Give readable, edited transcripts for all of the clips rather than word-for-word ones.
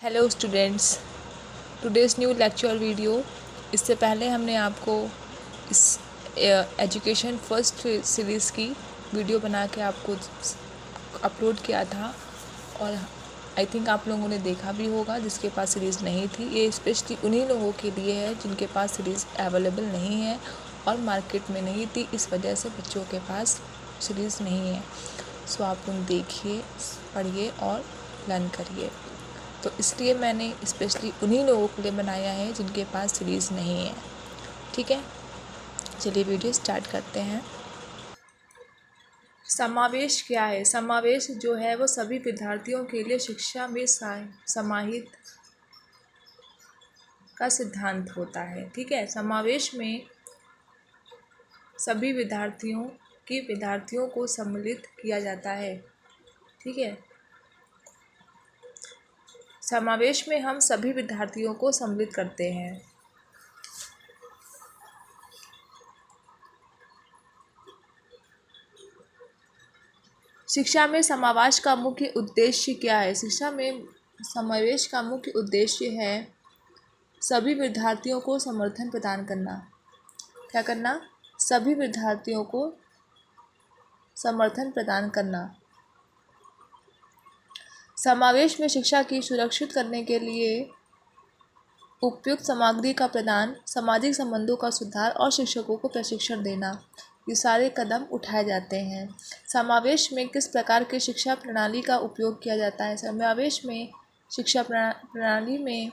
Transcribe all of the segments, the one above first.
Hello students, today's new lecture video. इससे पहले हमने आपको इस एजुकेशन फर्स्ट सीरीज़ की वीडियो बना के आपको अपलोड किया था और आई थिंक आप लोगों ने देखा भी होगा। जिसके पास सीरीज़ नहीं थी, ये स्पेशली उन्हीं लोगों के लिए है जिनके पास सीरीज़ अवेलेबल नहीं है और मार्केट में नहीं थी, इस वजह से बच्चों के पास सीरीज़ नहीं है। सो आप लोग देखिए, पढ़िए और लर्न करिए। तो इसलिए मैंने स्पेशली उन्हीं लोगों के लिए बनाया है जिनके पास सीरीज़ नहीं है। ठीक है, चलिए वीडियो स्टार्ट करते हैं। समावेश क्या है? समावेश जो है वो सभी विद्यार्थियों के लिए शिक्षा में समाहित का सिद्धांत होता है। ठीक है, समावेश में सभी विद्यार्थियों को सम्मिलित किया जाता है। ठीक है, समावेश में हम सभी विद्यार्थियों को सम्मिलित करते हैं। शिक्षा में समावेश का मुख्य उद्देश्य क्या है? शिक्षा में समावेश का मुख्य उद्देश्य है सभी विद्यार्थियों को समर्थन प्रदान करना। क्या करना? सभी विद्यार्थियों को समर्थन प्रदान करना। समावेश में शिक्षा की सुरक्षित करने के लिए उपयुक्त सामग्री का प्रदान, सामाजिक संबंधों का सुधार और शिक्षकों को प्रशिक्षण देना, ये सारे कदम उठाए जाते हैं। समावेश में किस प्रकार की शिक्षा प्रणाली का उपयोग किया जाता है? समावेश में शिक्षा प्रणाली में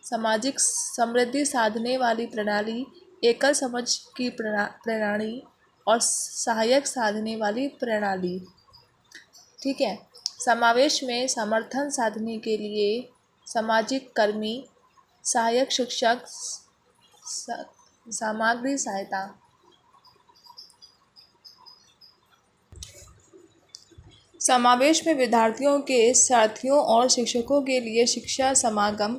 सामाजिक समृद्धि साधने वाली प्रणाली, एकल समझ की प्रणाली और सहायक साधने वाली प्रणाली। ठीक है, समावेश में समर्थन साधने के लिए सामाजिक कर्मी, सहायक शिक्षक, सामग्री सहायता। समावेश में विद्यार्थियों के साथियों और शिक्षकों के लिए शिक्षा समागम,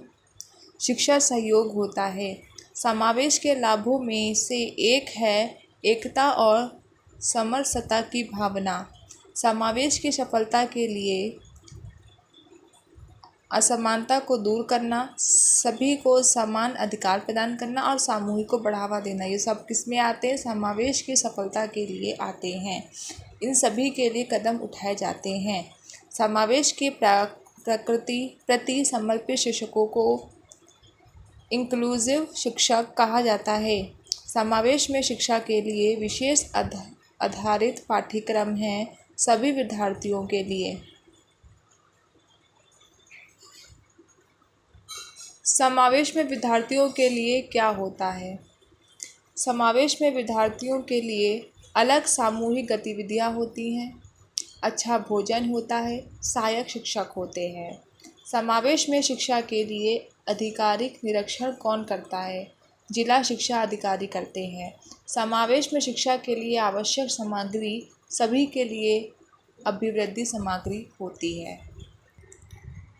शिक्षा सहयोग होता है। समावेश के लाभों में से एक है एकता और समरसता की भावना। समावेश की सफलता के लिए असमानता को दूर करना, सभी को समान अधिकार प्रदान करना और सामूहिक को बढ़ावा देना, ये सब किसमें आते हैं? समावेश की सफलता के लिए आते हैं। इन सभी के लिए कदम उठाए जाते हैं। समावेश की प्रति समर्पित शिक्षकों को इंक्लूसिव शिक्षक कहा जाता है। समावेश में शिक्षा के लिए विशेष आधारित पाठ्यक्रम हैं सभी विद्यार्थियों के लिए। समावेश में विद्यार्थियों के लिए क्या होता है? समावेश में विद्यार्थियों के लिए अलग सामूहिक गतिविधियां होती हैं, अच्छा भोजन होता है, सहायक शिक्षक होते हैं। समावेश में शिक्षा के लिए आधिकारिक निरीक्षण कौन करता है? जिला शिक्षा अधिकारी करते हैं। समावेश में शिक्षा के लिए आवश्यक सामग्री सभी के लिए अभिवृद्धि सामग्री होती है।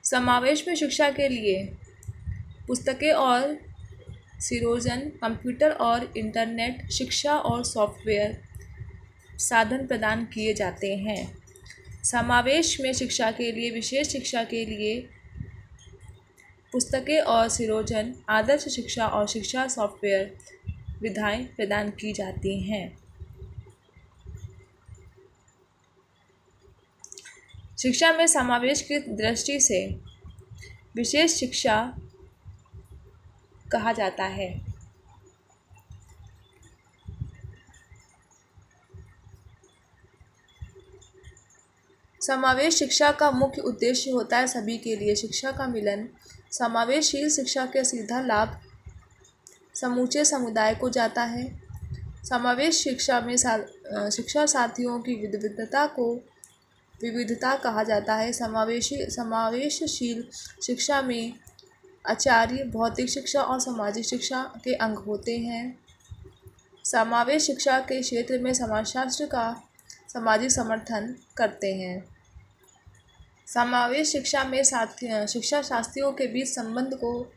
समावेश में शिक्षा के लिए पुस्तकें और सिरोजन, कंप्यूटर और इंटरनेट शिक्षा और सॉफ्टवेयर साधन प्रदान किए जाते हैं। समावेश में शिक्षा के लिए विशेष शिक्षा के लिए पुस्तकें और सिरोजन, आदर्श शिक्षा और शिक्षा सॉफ्टवेयर विधाएं प्रदान की जाती हैं। शिक्षा में समावेश की दृष्टि से विशेष शिक्षा कहा जाता है। समावेश शिक्षा का मुख्य उद्देश्य होता है सभी के लिए शिक्षा का मिलन। समावेशशील शिक्षा का सीधा लाभ समूचे समुदाय को जाता है। समावेश शिक्षा में शिक्षा साथियों की विविधता कहा जाता है। समावेशशील शिक्षा में आचार्य, भौतिक शिक्षा और सामाजिक शिक्षा के अंग होते हैं। समावेश शिक्षा के क्षेत्र में समाजशास्त्र का सामाजिक समर्थन करते हैं। समावेश शिक्षा में शिक्षा शास्त्रियों के बीच संबंध को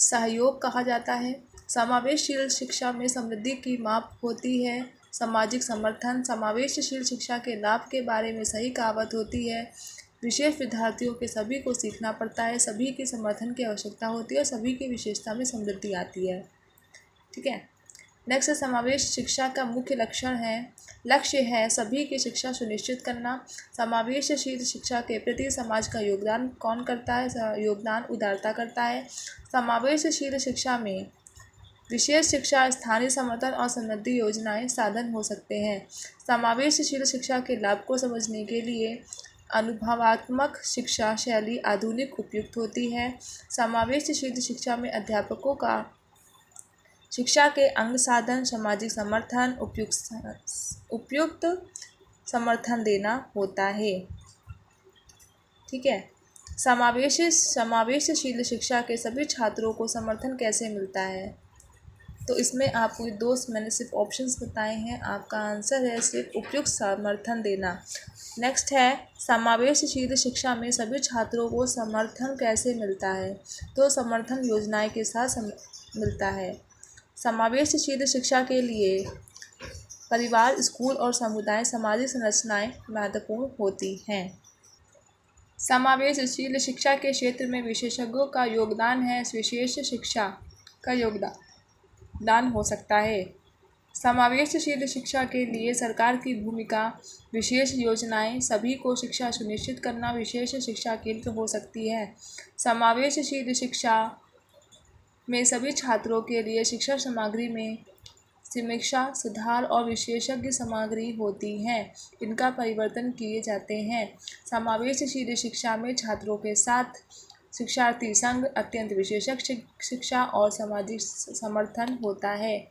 सहयोग कहा जाता है। समावेशशील शिक्षा में समृद्धि की माप होती है। सामाजिक समर्थन, समावेशशील शिक्षा के लाभ के बारे में सही कहावत होती है। विशेष विद्यार्थियों के सभी को सीखना पड़ता है, सभी के समर्थन की आवश्यकता होती है और सभी की विशेषता में समृद्धि आती है। ठीक है। नेक्स्ट है समावेश शिक्षा का मुख्य लक्ष्य है सभी की शिक्षा सुनिश्चित करना। समावेशशील शिक्षा के प्रति समाज का योगदान कौन करता है? योगदान उदारता करता है। समावेशशील शिक्षा में विशेष शिक्षा, स्थानीय समर्थन और समृद्धि योजनाएं साधन हो सकते हैं। समावेशशील शिक्षा के लाभ को समझने के लिए अनुभवात्मक शिक्षा शैली आधुनिक उपयुक्त होती है। समावेशशील शिक्षा में अध्यापकों का शिक्षा के अंग साधन, सामाजिक समर्थन, उपयुक्त समर्थन देना होता है। ठीक है। समावेशशील शिक्षा के सभी छात्रों को समर्थन कैसे मिलता है? तो इसमें आपको मैंने सिर्फ ऑप्शंस बताए हैं, आपका आंसर है सिर्फ उपयुक्त समर्थन देना। नेक्स्ट है समावेशशील शिक्षा में सभी छात्रों को समर्थन कैसे मिलता है? तो समर्थन योजनाएं के साथ मिलता है। समावेशशील शिक्षा के लिए परिवार, स्कूल और समुदाय सामाजिक संरचनाएं महत्वपूर्ण होती हैं। समावेशशील शिक्षा के क्षेत्र में विशेषज्ञों का योगदान है। विशेष शिक्षा का योगदान हो सकता है। समावेशशील शिक्षा के लिए सरकार की भूमिका, विशेष योजनाएं, सभी को शिक्षा सुनिश्चित करना विशेष शिक्षा केंद्र हो सकती है। समावेशशील शिक्षा में सभी छात्रों के लिए शिक्षा सामग्री में समीक्षा, सुधार और विशेषज्ञ सामग्री होती हैं। इनका परिवर्तन किए जाते हैं। समावेशशील शिक्षा में छात्रों के साथ शिक्षार्थी संघ, अत्यंत विशेषज्ञ शिक्षा और सामाजिक समर्थन होता है।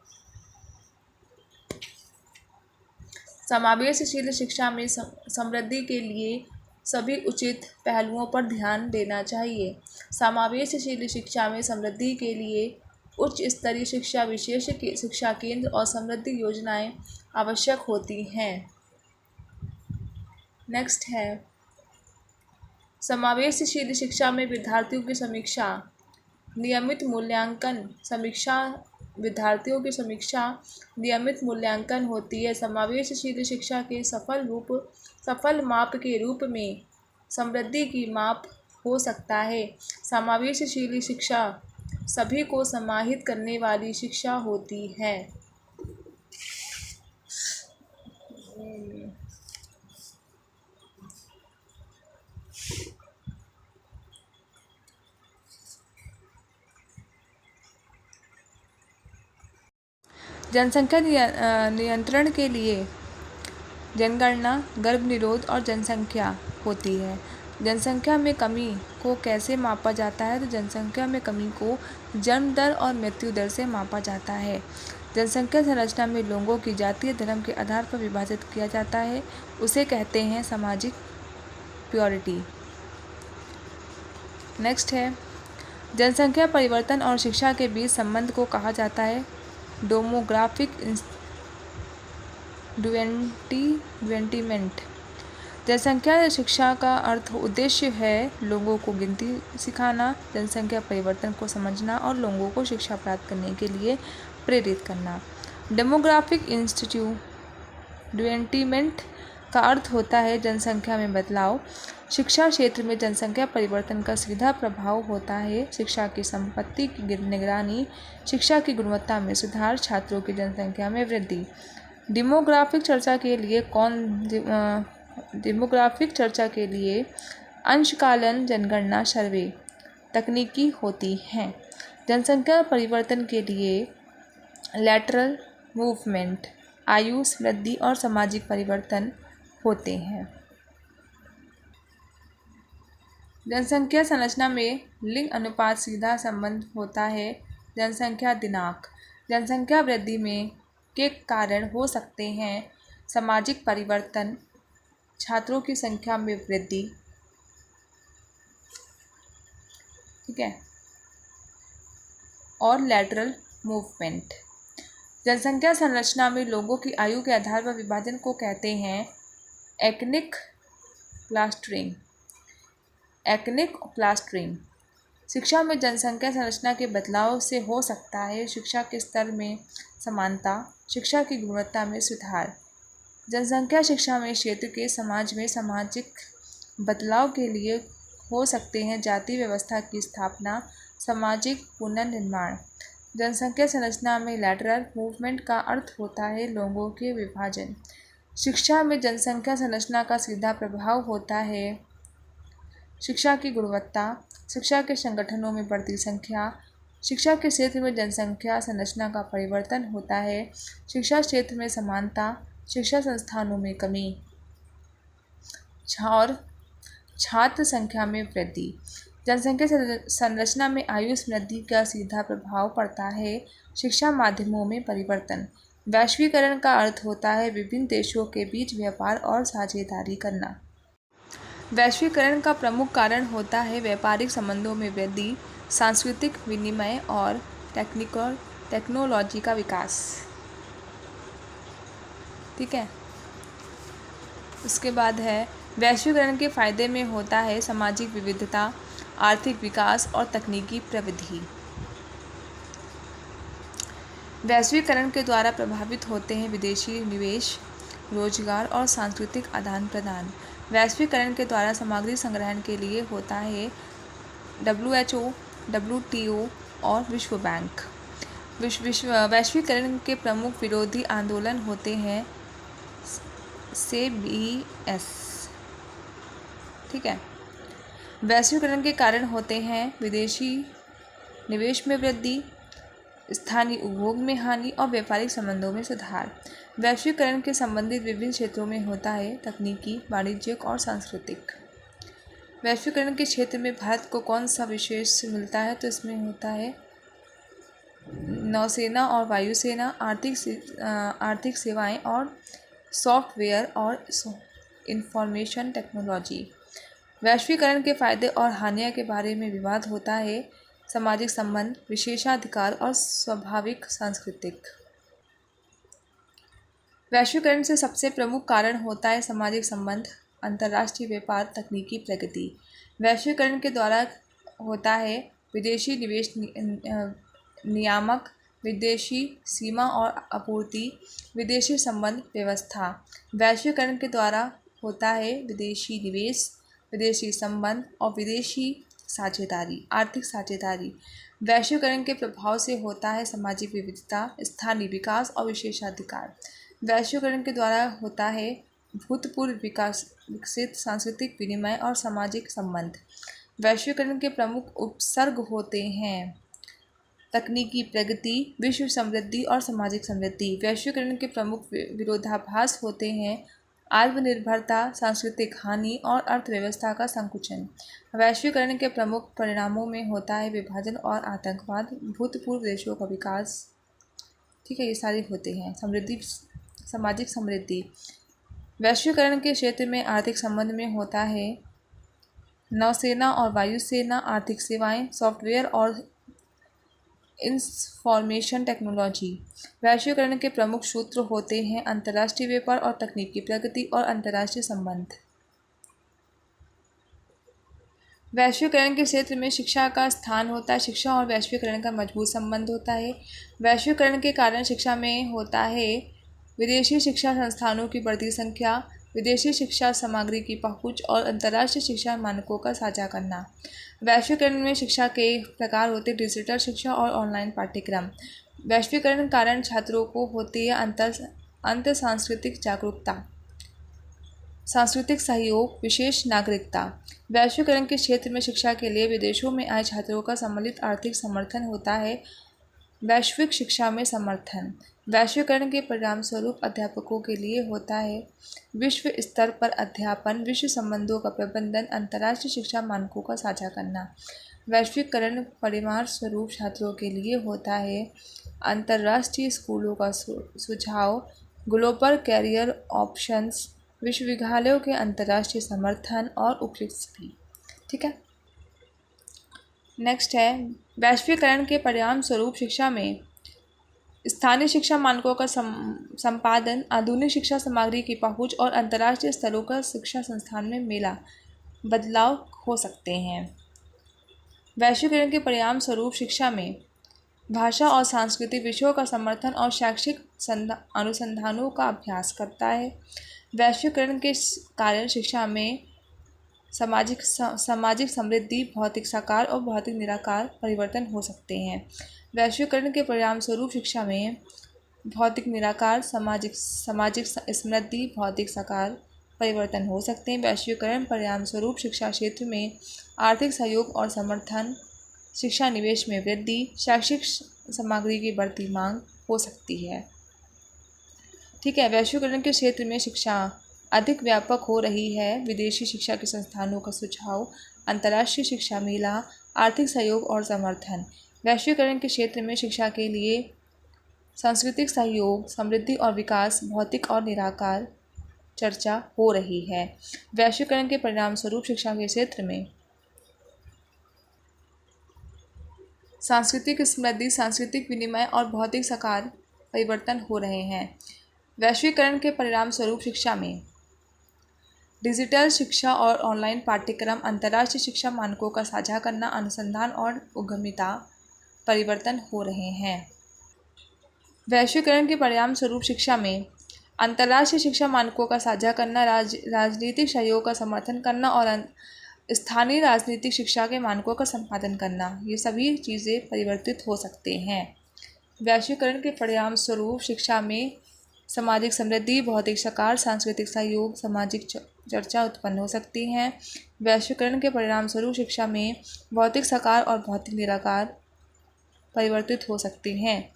समावेशशील शिक्षा में समृद्धि के लिए सभी उचित पहलुओं पर ध्यान देना चाहिए। समावेशशील शिक्षा में समृद्धि के लिए उच्च स्तरीय शिक्षा, विशेष शिक्षा केंद्र और समृद्धि योजनाएं आवश्यक होती हैं। नेक्स्ट है समावेशशील शिक्षा में विद्यार्थियों की समीक्षा, नियमित मूल्यांकन। विद्यार्थियों की समीक्षा, नियमित मूल्यांकन होती है। समावेशशील शिक्षा के सफल माप के रूप में समृद्धि की माप हो सकता है। समावेशशील शिक्षा सभी को समाहित करने वाली शिक्षा होती है। जनसंख्या नियंत्रण के लिए जनगणना, गर्भनिरोध और जनसंख्या होती है। जनसंख्या में कमी को कैसे मापा जाता है? तो जनसंख्या में कमी को जन्म दर और मृत्यु दर से मापा जाता है। जनसंख्या संरचना में लोगों की जातीय धर्म के आधार पर विभाजित किया जाता है, उसे कहते हैं सामाजिक प्योरिटी। नेक्स्ट है जनसंख्या परिवर्तन और शिक्षा के बीच संबंध को कहा जाता है डेमोग्राफिक डेवलपमेंट। जनसंख्या शिक्षा का उद्देश्य है लोगों को गिनती सिखाना, जनसंख्या परिवर्तन को समझना और लोगों को शिक्षा प्राप्त करने के लिए प्रेरित करना। डेमोग्राफिक डेवलपमेंट का अर्थ होता है जनसंख्या में बदलाव। शिक्षा क्षेत्र में जनसंख्या परिवर्तन का सीधा प्रभाव होता है। शिक्षा की संपत्ति की निगरानी, शिक्षा की गुणवत्ता में सुधार, छात्रों की जनसंख्या में वृद्धि। डेमोग्राफिक चर्चा के लिए अंशकालन, जनगणना, सर्वे तकनीकी होती हैं। जनसंख्या परिवर्तन के लिए लैटरल मूवमेंट, आयु वृद्धि और सामाजिक परिवर्तन होते हैं। जनसंख्या संरचना में लिंग अनुपात सीधा संबंध होता है। जनसंख्या दिनांक, जनसंख्या वृद्धि में के कारण हो सकते हैं सामाजिक परिवर्तन, छात्रों की संख्या में वृद्धि। ठीक है। और लैटरल मूवमेंट। जनसंख्या संरचना में लोगों की आयु के आधार पर विभाजन को कहते हैं एथनिक क्लस्टरिंग। शिक्षा में जनसंख्या संरचना के बदलाव से हो सकता है शिक्षा के स्तर में समानता, शिक्षा की गुणवत्ता में सुधार। जनसंख्या शिक्षा में क्षेत्र के समाज में सामाजिक बदलाव के लिए हो सकते हैं जाति व्यवस्था की स्थापना, सामाजिक पुनर्निर्माण। जनसंख्या संरचना में लैटरल मूवमेंट का अर्थ होता है लोगों के विभाजन। शिक्षा में जनसंख्या संरचना का सीधा प्रभाव होता है शिक्षा की गुणवत्ता, शिक्षा के संगठनों में बढ़ती संख्या, शिक्षा के क्षेत्र में जनसंख्या संरचना का परिवर्तन होता है, शिक्षा क्षेत्र में समानता, शिक्षा संस्थानों में कमी और छात्र संख्या में वृद्धि। जनसंख्या संरचना में आयु वृद्धि का सीधा प्रभाव पड़ता है शिक्षा माध्यमों में परिवर्तन। वैश्वीकरण का अर्थ होता है विभिन्न देशों के बीच व्यापार और साझेदारी करना। वैश्वीकरण का प्रमुख कारण होता है व्यापारिक संबंधों में वृद्धि, सांस्कृतिक विनिमय और टेक्नोलॉजी का विकास। ठीक है, उसके बाद है वैश्वीकरण के फायदे में होता है सामाजिक विविधता, आर्थिक विकास और तकनीकी प्रविधि। वैश्वीकरण के द्वारा प्रभावित होते हैं विदेशी निवेश, रोजगार और सांस्कृतिक आदान प्रदान। वैश्वीकरण के द्वारा सामग्री संग्रहण के लिए होता है WHO, WTO और विश्व बैंक। वैश्वीकरण के प्रमुख विरोधी आंदोलन होते हैं CBS। ठीक है, वैश्वीकरण के कारण होते हैं विदेशी निवेश में वृद्धि, स्थानीय उपभोग में हानि और व्यापारिक संबंधों में सुधार। वैश्वीकरण के संबंधित विभिन्न क्षेत्रों में होता है तकनीकी, वाणिज्यिक और सांस्कृतिक। वैश्वीकरण के क्षेत्र में भारत को कौन सा विशेष मिलता है, तो इसमें होता है नौसेना और वायुसेना, आर्थिक सेवाएं और सॉफ्टवेयर और इंफॉर्मेशन टेक्नोलॉजी। वैश्वीकरण के फायदे और हानियों के बारे में विवाद होता है सामाजिक संबंध, विशेषाधिकार और स्वाभाविक सांस्कृतिक। वैश्वीकरण से सबसे प्रमुख कारण होता है सामाजिक संबंध, अंतर्राष्ट्रीय व्यापार, तकनीकी प्रगति। वैश्वीकरण के द्वारा होता है विदेशी निवेश नियामक, विदेशी सीमा और आपूर्ति, विदेशी संबंध व्यवस्था। वैश्वीकरण के द्वारा होता है विदेशी निवेश, विदेशी संबंध और विदेशी साझेदारी, आर्थिक साझेदारी। वैश्वीकरण के प्रभाव से होता है सामाजिक विविधता, स्थानीय विकास और विशेषाधिकार। वैश्वीकरण के द्वारा होता है भूतपूर्व विकसित सांस्कृतिक विनिमय और सामाजिक संबंध। वैश्वीकरण के प्रमुख उपसर्ग होते हैं तकनीकी प्रगति, विश्व समृद्धि और सामाजिक समृद्धि। वैश्वीकरण के प्रमुख विरोधाभास होते हैं आत्मनिर्भरता, सांस्कृतिक हानि और अर्थव्यवस्था का संकुचन। वैश्वीकरण के प्रमुख परिणामों में होता है विभाजन और आतंकवाद, भूतपूर्व देशों का विकास। ठीक है, ये सारे होते हैं। समृद्धि, सामाजिक समृद्धि। वैश्वीकरण के क्षेत्र में आर्थिक संबंध में होता है नौसेना और वायुसेना, आर्थिक सेवाएं, सॉफ्टवेयर और इंफॉर्मेशन टेक्नोलॉजी। वैश्वीकरण के प्रमुख सूत्र होते हैं अंतर्राष्ट्रीय व्यापार और तकनीकी प्रगति और अंतर्राष्ट्रीय संबंध। वैश्वीकरण के क्षेत्र में शिक्षा का स्थान होता है। शिक्षा और वैश्वीकरण का मजबूत संबंध होता है। वैश्वीकरण के कारण शिक्षा में होता है विदेशी शिक्षा संस्थानों की बढ़ती संख्या, विदेशी शिक्षा सामग्री की पहुंच और अंतर्राष्ट्रीय शिक्षा मानकों का साझा करना। वैश्वीकरण में शिक्षा के प्रकार होते हैं डिजिटल शिक्षा और ऑनलाइन पाठ्यक्रम। वैश्वीकरण कारण छात्रों को होती है अंतर सांस्कृतिक जागरूकता, सांस्कृतिक सहयोग, विशेष नागरिकता। वैश्वीकरण के क्षेत्र में शिक्षा के लिए विदेशों में आए छात्रों का सम्मिलित आर्थिक समर्थन होता है। वैश्विक शिक्षा में समर्थन। वैश्वीकरण के परिणामस्वरूप अध्यापकों के लिए होता है विश्व स्तर पर अध्यापन, विश्व संबंधों का प्रबंधन, अंतर्राष्ट्रीय शिक्षा मानकों का साझा करना। वैश्वीकरण परिणामस्वरूप छात्रों के लिए होता है अंतर्राष्ट्रीय स्कूलों का सुझाव, ग्लोबल कैरियर ऑप्शंस, विश्वविद्यालयों के अंतर्राष्ट्रीय समर्थन और उपयुक्त भी। ठीक है, नेक्स्ट है वैश्वीकरण के परिणाम स्वरूप शिक्षा में स्थानीय शिक्षा मानकों का संपादन, आधुनिक शिक्षा सामग्री की पहुंच और अंतर्राष्ट्रीय स्तरों का शिक्षा संस्थान में मेला बदलाव हो सकते हैं। वैश्वीकरण के परिणाम स्वरूप शिक्षा में भाषा और सांस्कृतिक विषयों का समर्थन और शैक्षिक अनुसंधानों का अभ्यास करता है। वैश्वीकरण के कारण शिक्षा में सामाजिक समृद्धि, भौतिक साकार और भौतिक निराकार परिवर्तन हो सकते हैं। वैश्वीकरण के परिणाम स्वरूप शिक्षा में भौतिक निराकार, सामाजिक सामाजिक समृद्धि, भौतिक साकार परिवर्तन हो सकते हैं। वैश्वीकरण परिणाम स्वरूप शिक्षा क्षेत्र में आर्थिक सहयोग और समर्थन, शिक्षा निवेश में वृद्धि, शैक्षिक सामग्री की बढ़ती मांग हो सकती है। ठीक है, वैश्वीकरण के क्षेत्र में शिक्षा अधिक व्यापक हो रही है। विदेशी शिक्षा के संस्थानों का सुझाव, अंतर्राष्ट्रीय शिक्षा मेला, आर्थिक सहयोग और समर्थन। वैश्वीकरण के क्षेत्र में शिक्षा के लिए सांस्कृतिक सहयोग, समृद्धि और विकास, भौतिक और निराकार चर्चा हो रही है। वैश्वीकरण के परिणाम स्वरूप शिक्षा के क्षेत्र में सांस्कृतिक समृद्धि, सांस्कृतिक विनिमय और भौतिक साकार परिवर्तन हो रहे हैं। वैश्वीकरण के परिणाम स्वरूप शिक्षा में डिजिटल शिक्षा और ऑनलाइन पाठ्यक्रम, अंतर्राष्ट्रीय शिक्षा मानकों का साझा करना, अनुसंधान और उद्यमिता परिवर्तन हो रहे हैं। वैश्वीकरण के परिणाम स्वरूप शिक्षा में अंतर्राष्ट्रीय शिक्षा मानकों का साझा करना, राजनीतिक सहयोग का समर्थन करना और स्थानीय राजनीतिक शिक्षा के मानकों का संपादन करना, ये सभी चीज़ें परिवर्तित हो सकते हैं। वैश्वीकरण के परिणाम स्वरूप शिक्षा में सामाजिक समृद्धि, भौतिक साकार, सांस्कृतिक सहयोग, सामाजिक चर्चा उत्पन्न हो सकती हैं। वैश्वीकरण के परिणाम स्वरूप शिक्षा में भौतिक साकार और भौतिक निराकार परिवर्तित हो सकती हैं।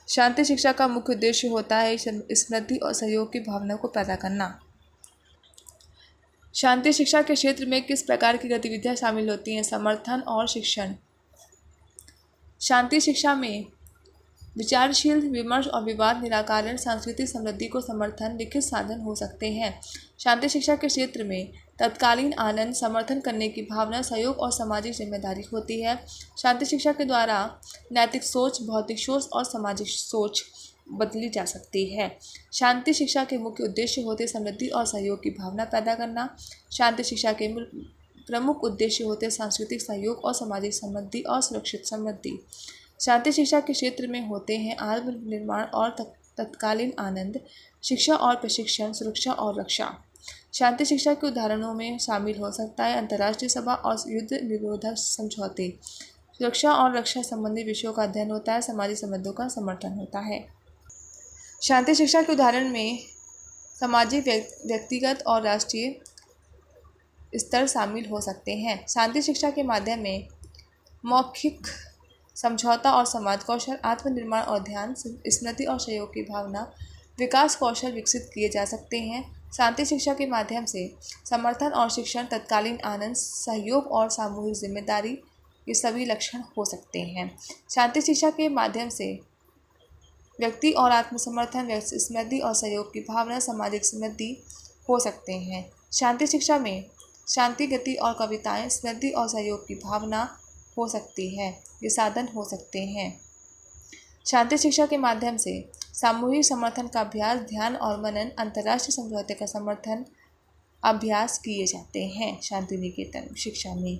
शांति शिक्षा का मुख्य उद्देश्य होता है समृद्धि और सहयोग की भावना को पैदा करना। शांति शिक्षा के क्षेत्र में किस प्रकार की गतिविधियां शामिल होती हैं? समर्थन और शिक्षण। शांति शिक्षा में विचारशील विमर्श और विवाद निराकरण, सांस्कृतिक समृद्धि को समर्थन, लिखित साधन हो सकते हैं। शांति शिक्षा के क्षेत्र में तत्कालीन आनंद, समर्थन करने की भावना, सहयोग और सामाजिक जिम्मेदारी होती है। शांति शिक्षा के द्वारा नैतिक सोच, भौतिक सोच और सामाजिक सोच बदली जा सकती है। शांति शिक्षा के मुख्य उद्देश्य होते समृद्धि और सहयोग की भावना पैदा करना। शांति शिक्षा के प्रमुख उद्देश्य होते सांस्कृतिक सहयोग और सामाजिक समृद्धि और सुरक्षित समृद्धि। शांति शिक्षा के क्षेत्र में होते हैं आत्म निर्माण और तत्कालीन आनंद, शिक्षा और प्रशिक्षण, सुरक्षा और रक्षा। शांति शिक्षा के उदाहरणों में शामिल हो सकता है अंतर्राष्ट्रीय सभा और युद्ध निरोधक समझौते। सुरक्षा और रक्षा संबंधी विषयों का अध्ययन होता है, सामाजिक संबंधों का समर्थन होता है। शांति शिक्षा के उदाहरण में सामाजिक, व्यक्तिगत और राष्ट्रीय स्तर शामिल हो सकते हैं। शांति शिक्षा के माध्यम में मौखिक समझौता और समाज कौशल, आत्मनिर्माण और ध्यान, स्मृति और सहयोग की भावना, विकास कौशल विकसित किए जा सकते हैं। शांति शिक्षा के माध्यम से समर्थन और शिक्षण, तत्कालीन आनंद, सहयोग और सामूहिक जिम्मेदारी, ये सभी लक्षण हो सकते हैं। शांति शिक्षा के माध्यम से व्यक्ति और आत्मसमर्थन, स्मृति और सहयोग की भावना, सामाजिक समृद्धि हो सकते हैं। शांति शिक्षा में शांति, गति और कविताएं, स्मृति और सहयोग की भावना हो सकती है, ये साधन हो सकते हैं। शांति शिक्षा के माध्यम से सामूहिक समर्थन का अभ्यास, ध्यान और मनन, अंतर्राष्ट्रीय समझौते का समर्थन अभ्यास किए जाते हैं। शांति निकेतन शिक्षा में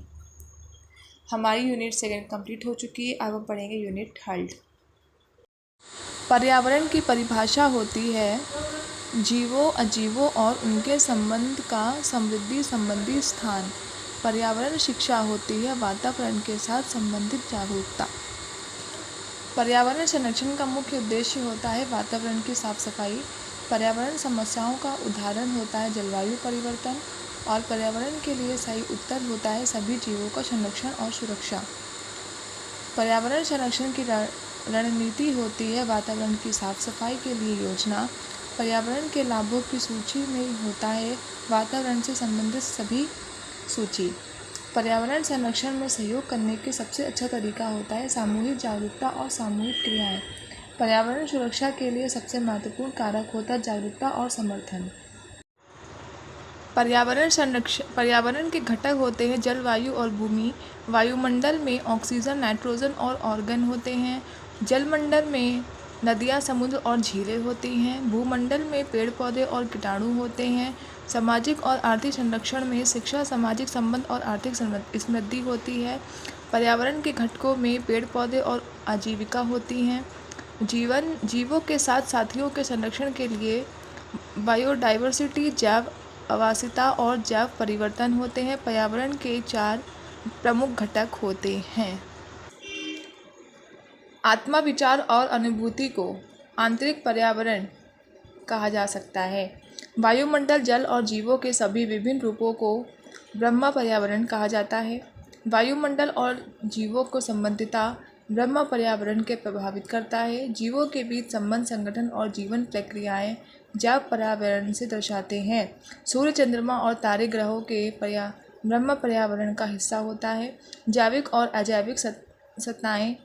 हमारी यूनिट 2 कंप्लीट हो चुकी है। अब हम पढ़ेंगे यूनिट 3। पर्यावरण की परिभाषा होती है जीवों, अजीवों और उनके संबंध का समृद्धि संबंधी स्थान। पर्यावरण शिक्षा होती है वातावरण के साथ संबंधित जागरूकता। पर्यावरण संरक्षण का मुख्य उद्देश्य होता है वातावरण की साफ सफाई। पर्यावरण समस्याओं का उदाहरण होता है जलवायु परिवर्तन और पर्यावरण के लिए सही उत्तर होता है सभी जीवों का संरक्षण और सुरक्षा। पर्यावरण संरक्षण की रणनीति होती है वातावरण की साफ सफाई के लिए योजना। पर्यावरण के लाभों की सूची में होता है वातावरण से संबंधित सभी सूची। पर्यावरण संरक्षण में सहयोग करने के सबसे अच्छा तरीका होता है सामूहिक जागरूकता और सामूहिक क्रियाएं। पर्यावरण सुरक्षा के लिए सबसे महत्वपूर्ण कारक होता है जागरूकता और समर्थन। पर्यावरण के घटक होते हैं जल, वायु और भूमि। वायुमंडल में ऑक्सीजन, नाइट्रोजन और ऑर्गन होते हैं। जलमंडल में नदियाँ, समुद्र और झीलें होती हैं। भूमंडल में पेड़ पौधे और कीटाणु होते हैं। सामाजिक और आर्थिक संरक्षण में शिक्षा, सामाजिक संबंध और आर्थिक समृद्धि होती है। पर्यावरण के घटकों में पेड़ पौधे और आजीविका होती हैं। जीवों के साथ साथियों के संरक्षण के लिए बायोडाइवर्सिटी, जैव आवासीयता और जैव परिवर्तन होते हैं। पर्यावरण के 4 प्रमुख घटक होते हैं। आत्मा, विचार और अनुभूति को आंतरिक पर्यावरण कहा जा सकता है। वायुमंडल, जल और जीवों के सभी विभिन्न रूपों को ब्रह्म पर्यावरण कहा जाता है। वायुमंडल और जीवों को संबंधिता ब्रह्म पर्यावरण के प्रभावित करता है। जीवों के बीच संबंध, संगठन और जीवन प्रक्रियाएं जैव पर्यावरण से दर्शाते हैं। सूर्य, चंद्रमा और तारे ग्रहों के ब्रह्म पर्यावरण का हिस्सा होता है। जैविक और अजैविक सत्ताएं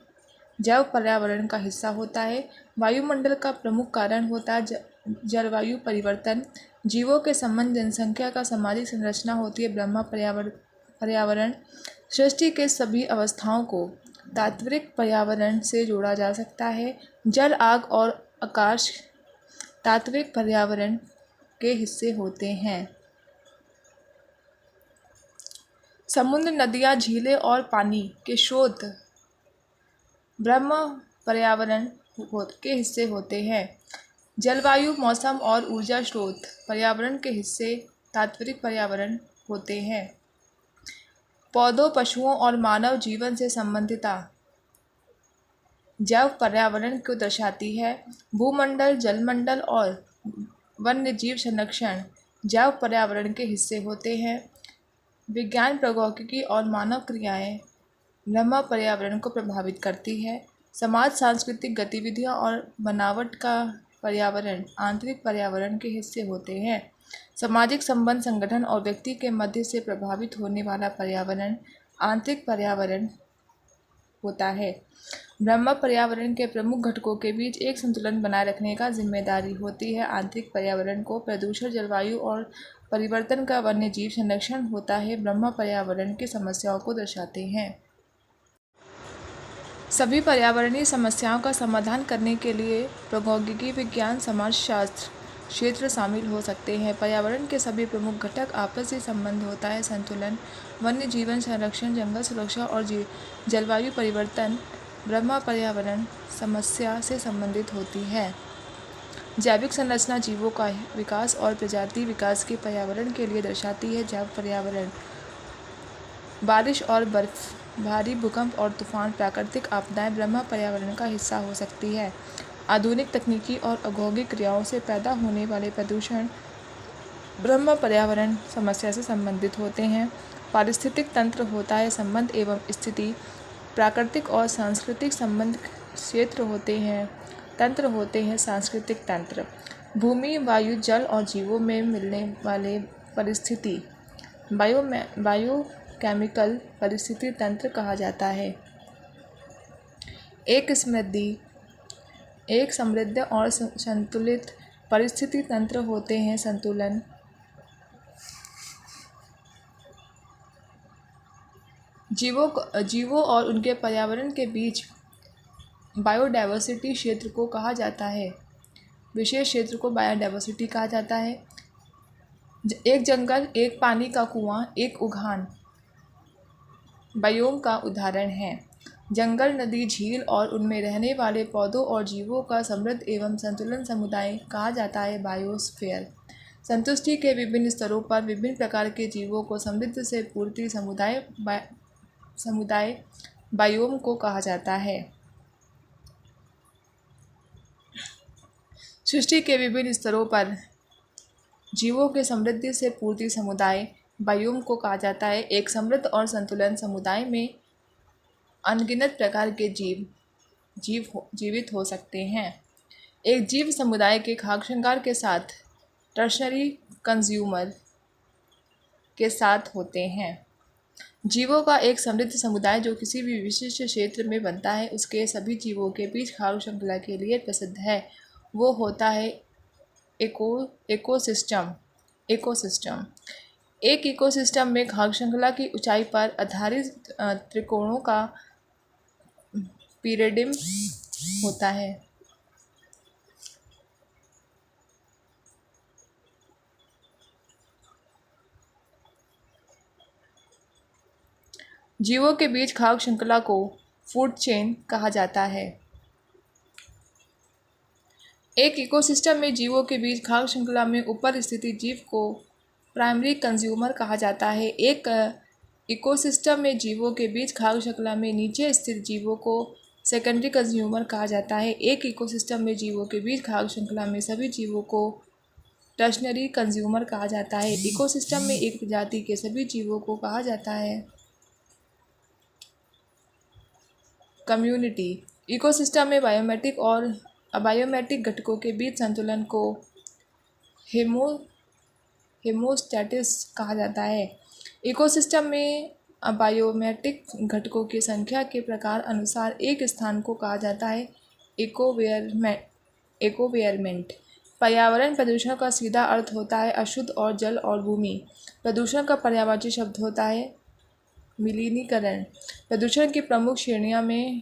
जैव पर्यावरण का हिस्सा होता है। वायुमंडल का प्रमुख कारण होता है जलवायु परिवर्तन। जीवों के संबंध, जनसंख्या का सामाजिक संरचना होती है ब्रह्म पर्यावरण। सृष्टि के सभी अवस्थाओं को तात्विक पर्यावरण से जोड़ा जा सकता है। जल, आग और आकाश तात्विक पर्यावरण के हिस्से होते हैं। समुद्र, नदियाँ, झीलें और पानी के स्रोत ब्रह्म पर्यावरण के हिस्से होते हैं। जलवायु, मौसम और ऊर्जा स्रोत पर्यावरण के हिस्से तात्विक पर्यावरण होते हैं। पौधों, पशुओं और मानव जीवन से संबंधिता जैव पर्यावरण को दर्शाती है। भूमंडल, जलमंडल और वन्य जीव संरक्षण जैव पर्यावरण के हिस्से होते हैं। विज्ञान, प्रौद्योगिकी और मानव क्रियाएं ब्रह्म पर्यावरण को प्रभावित करती है। समाज, सांस्कृतिक गतिविधियां और बनावट का पर्यावरण आंतरिक पर्यावरण के हिस्से होते हैं। सामाजिक संबंध, संगठन और व्यक्ति के मध्य से प्रभावित होने वाला पर्यावरण आंतरिक पर्यावरण होता है। ब्रह्म पर्यावरण के प्रमुख घटकों के बीच एक संतुलन बनाए रखने का जिम्मेदारी होती है। आंतरिक पर्यावरण को प्रदूषण, जलवायु और परिवर्तन का वन्य जीव संरक्षण होता है। ब्रह्म पर्यावरण की समस्याओं को दर्शाते हैं। सभी पर्यावरणीय समस्याओं का समाधान करने के लिए प्रौद्योगिकी, विज्ञान, समाजशास्त्र क्षेत्र शामिल हो सकते हैं। पर्यावरण के सभी प्रमुख घटक आपसी संबंध होता है। संतुलन, वन्य जीवन संरक्षण, जंगल सुरक्षा और जलवायु परिवर्तन ब्रह्म पर्यावरण समस्या से संबंधित होती है। जैविक संरचना जीवों का विकास और प्रजाति विकास की पर्यावरण के लिए दर्शाती है। जैव पर्यावरण बारिश और बर्फ, भारी भूकंप और तूफान, प्राकृतिक आपदाएं ब्रह्म पर्यावरण का हिस्सा हो सकती है। आधुनिक तकनीकी और औद्योगिक क्रियाओं से पैदा होने वाले प्रदूषण ब्रह्म पर्यावरण समस्या से संबंधित होते हैं। पारिस्थितिक तंत्र होता है संबंध एवं स्थिति। प्राकृतिक और सांस्कृतिक संबंध क्षेत्र होते हैं। तंत्र होते हैं सांस्कृतिक तंत्र। भूमि, वायु, जल और जीवों में मिलने वाले परिस्थिति बायोकेमिकल परिस्थिति तंत्र कहा जाता है। एक समृद्ध और संतुलित परिस्थिति तंत्र होते हैं। संतुलन जीवों और उनके पर्यावरण के बीच बायोडायवर्सिटी क्षेत्र को कहा जाता है। विशेष क्षेत्र को बायोडायवर्सिटी कहा जाता है। एक जंगल, एक पानी का कुआं, एक उद्यान बायोम का उदाहरण है। जंगल, नदी, झील और उनमें रहने वाले पौधों और जीवों का समृद्ध एवं संतुलन समुदाय कहा जाता है बायोस्फीयर। संतुष्टि के विभिन्न स्तरों पर विभिन्न प्रकार के जीवों को समृद्ध से पूर्ति समुदाय बायोम को कहा जाता है। सृष्टि के विभिन्न स्तरों पर जीवों के समृद्धि से पूर्ति समुदाय बायोम को कहा जाता है। एक समृद्ध और संतुलन समुदाय में अनगिनत प्रकार के जीवित हो सकते हैं। एक जीव समुदाय के खाद्य श्रृंखला के साथ टर्शरी कंज्यूमर के साथ होते हैं। जीवों का एक समृद्ध समुदाय जो किसी भी विशिष्ट क्षेत्र में बनता है, उसके सभी जीवों के बीच खाद्य श्रृंखला के लिए प्रसिद्ध है। वो होता है इकोसिस्टम। एक इकोसिस्टम में खाद्य श्रृंखला की ऊंचाई पर आधारित त्रिकोणों का पिरामिड होता है। जीवों के बीच खाद्य श्रृंखला को फूड चेन कहा जाता है। एक इकोसिस्टम में जीवों के बीच खाद्य श्रृंखला में ऊपर स्थित जीव को प्राइमरी कंज्यूमर कहा जाता है। एक इकोसिस्टम में जीवों के बीच खाद्य श्रृंखला में नीचे स्थित जीवों को सेकेंडरी कंज्यूमर कहा जाता है। एक इकोसिस्टम में जीवों के बीच खाद्य श्रृंखला में सभी जीवों को टर्शनरी कंज्यूमर कहा जाता है। इकोसिस्टम में एक प्रजाति के सभी जीवों को कहा जाता है कम्युनिटी। इकोसिस्टम में बायोमेटिक और अबायोमेटिक घटकों के बीच संतुलन को हेमोस्टैटिस कहा जाता है। इकोसिस्टम में अबायोमेटिक घटकों की संख्या के प्रकार अनुसार एक स्थान को कहा जाता है इकोवेयरमेंट। पर्यावरण प्रदूषण का सीधा अर्थ होता है अशुद्ध और जल और भूमि। प्रदूषण का पर्यायवाची शब्द होता है मिलीनीकरण। प्रदूषण की प्रमुख श्रेणियों में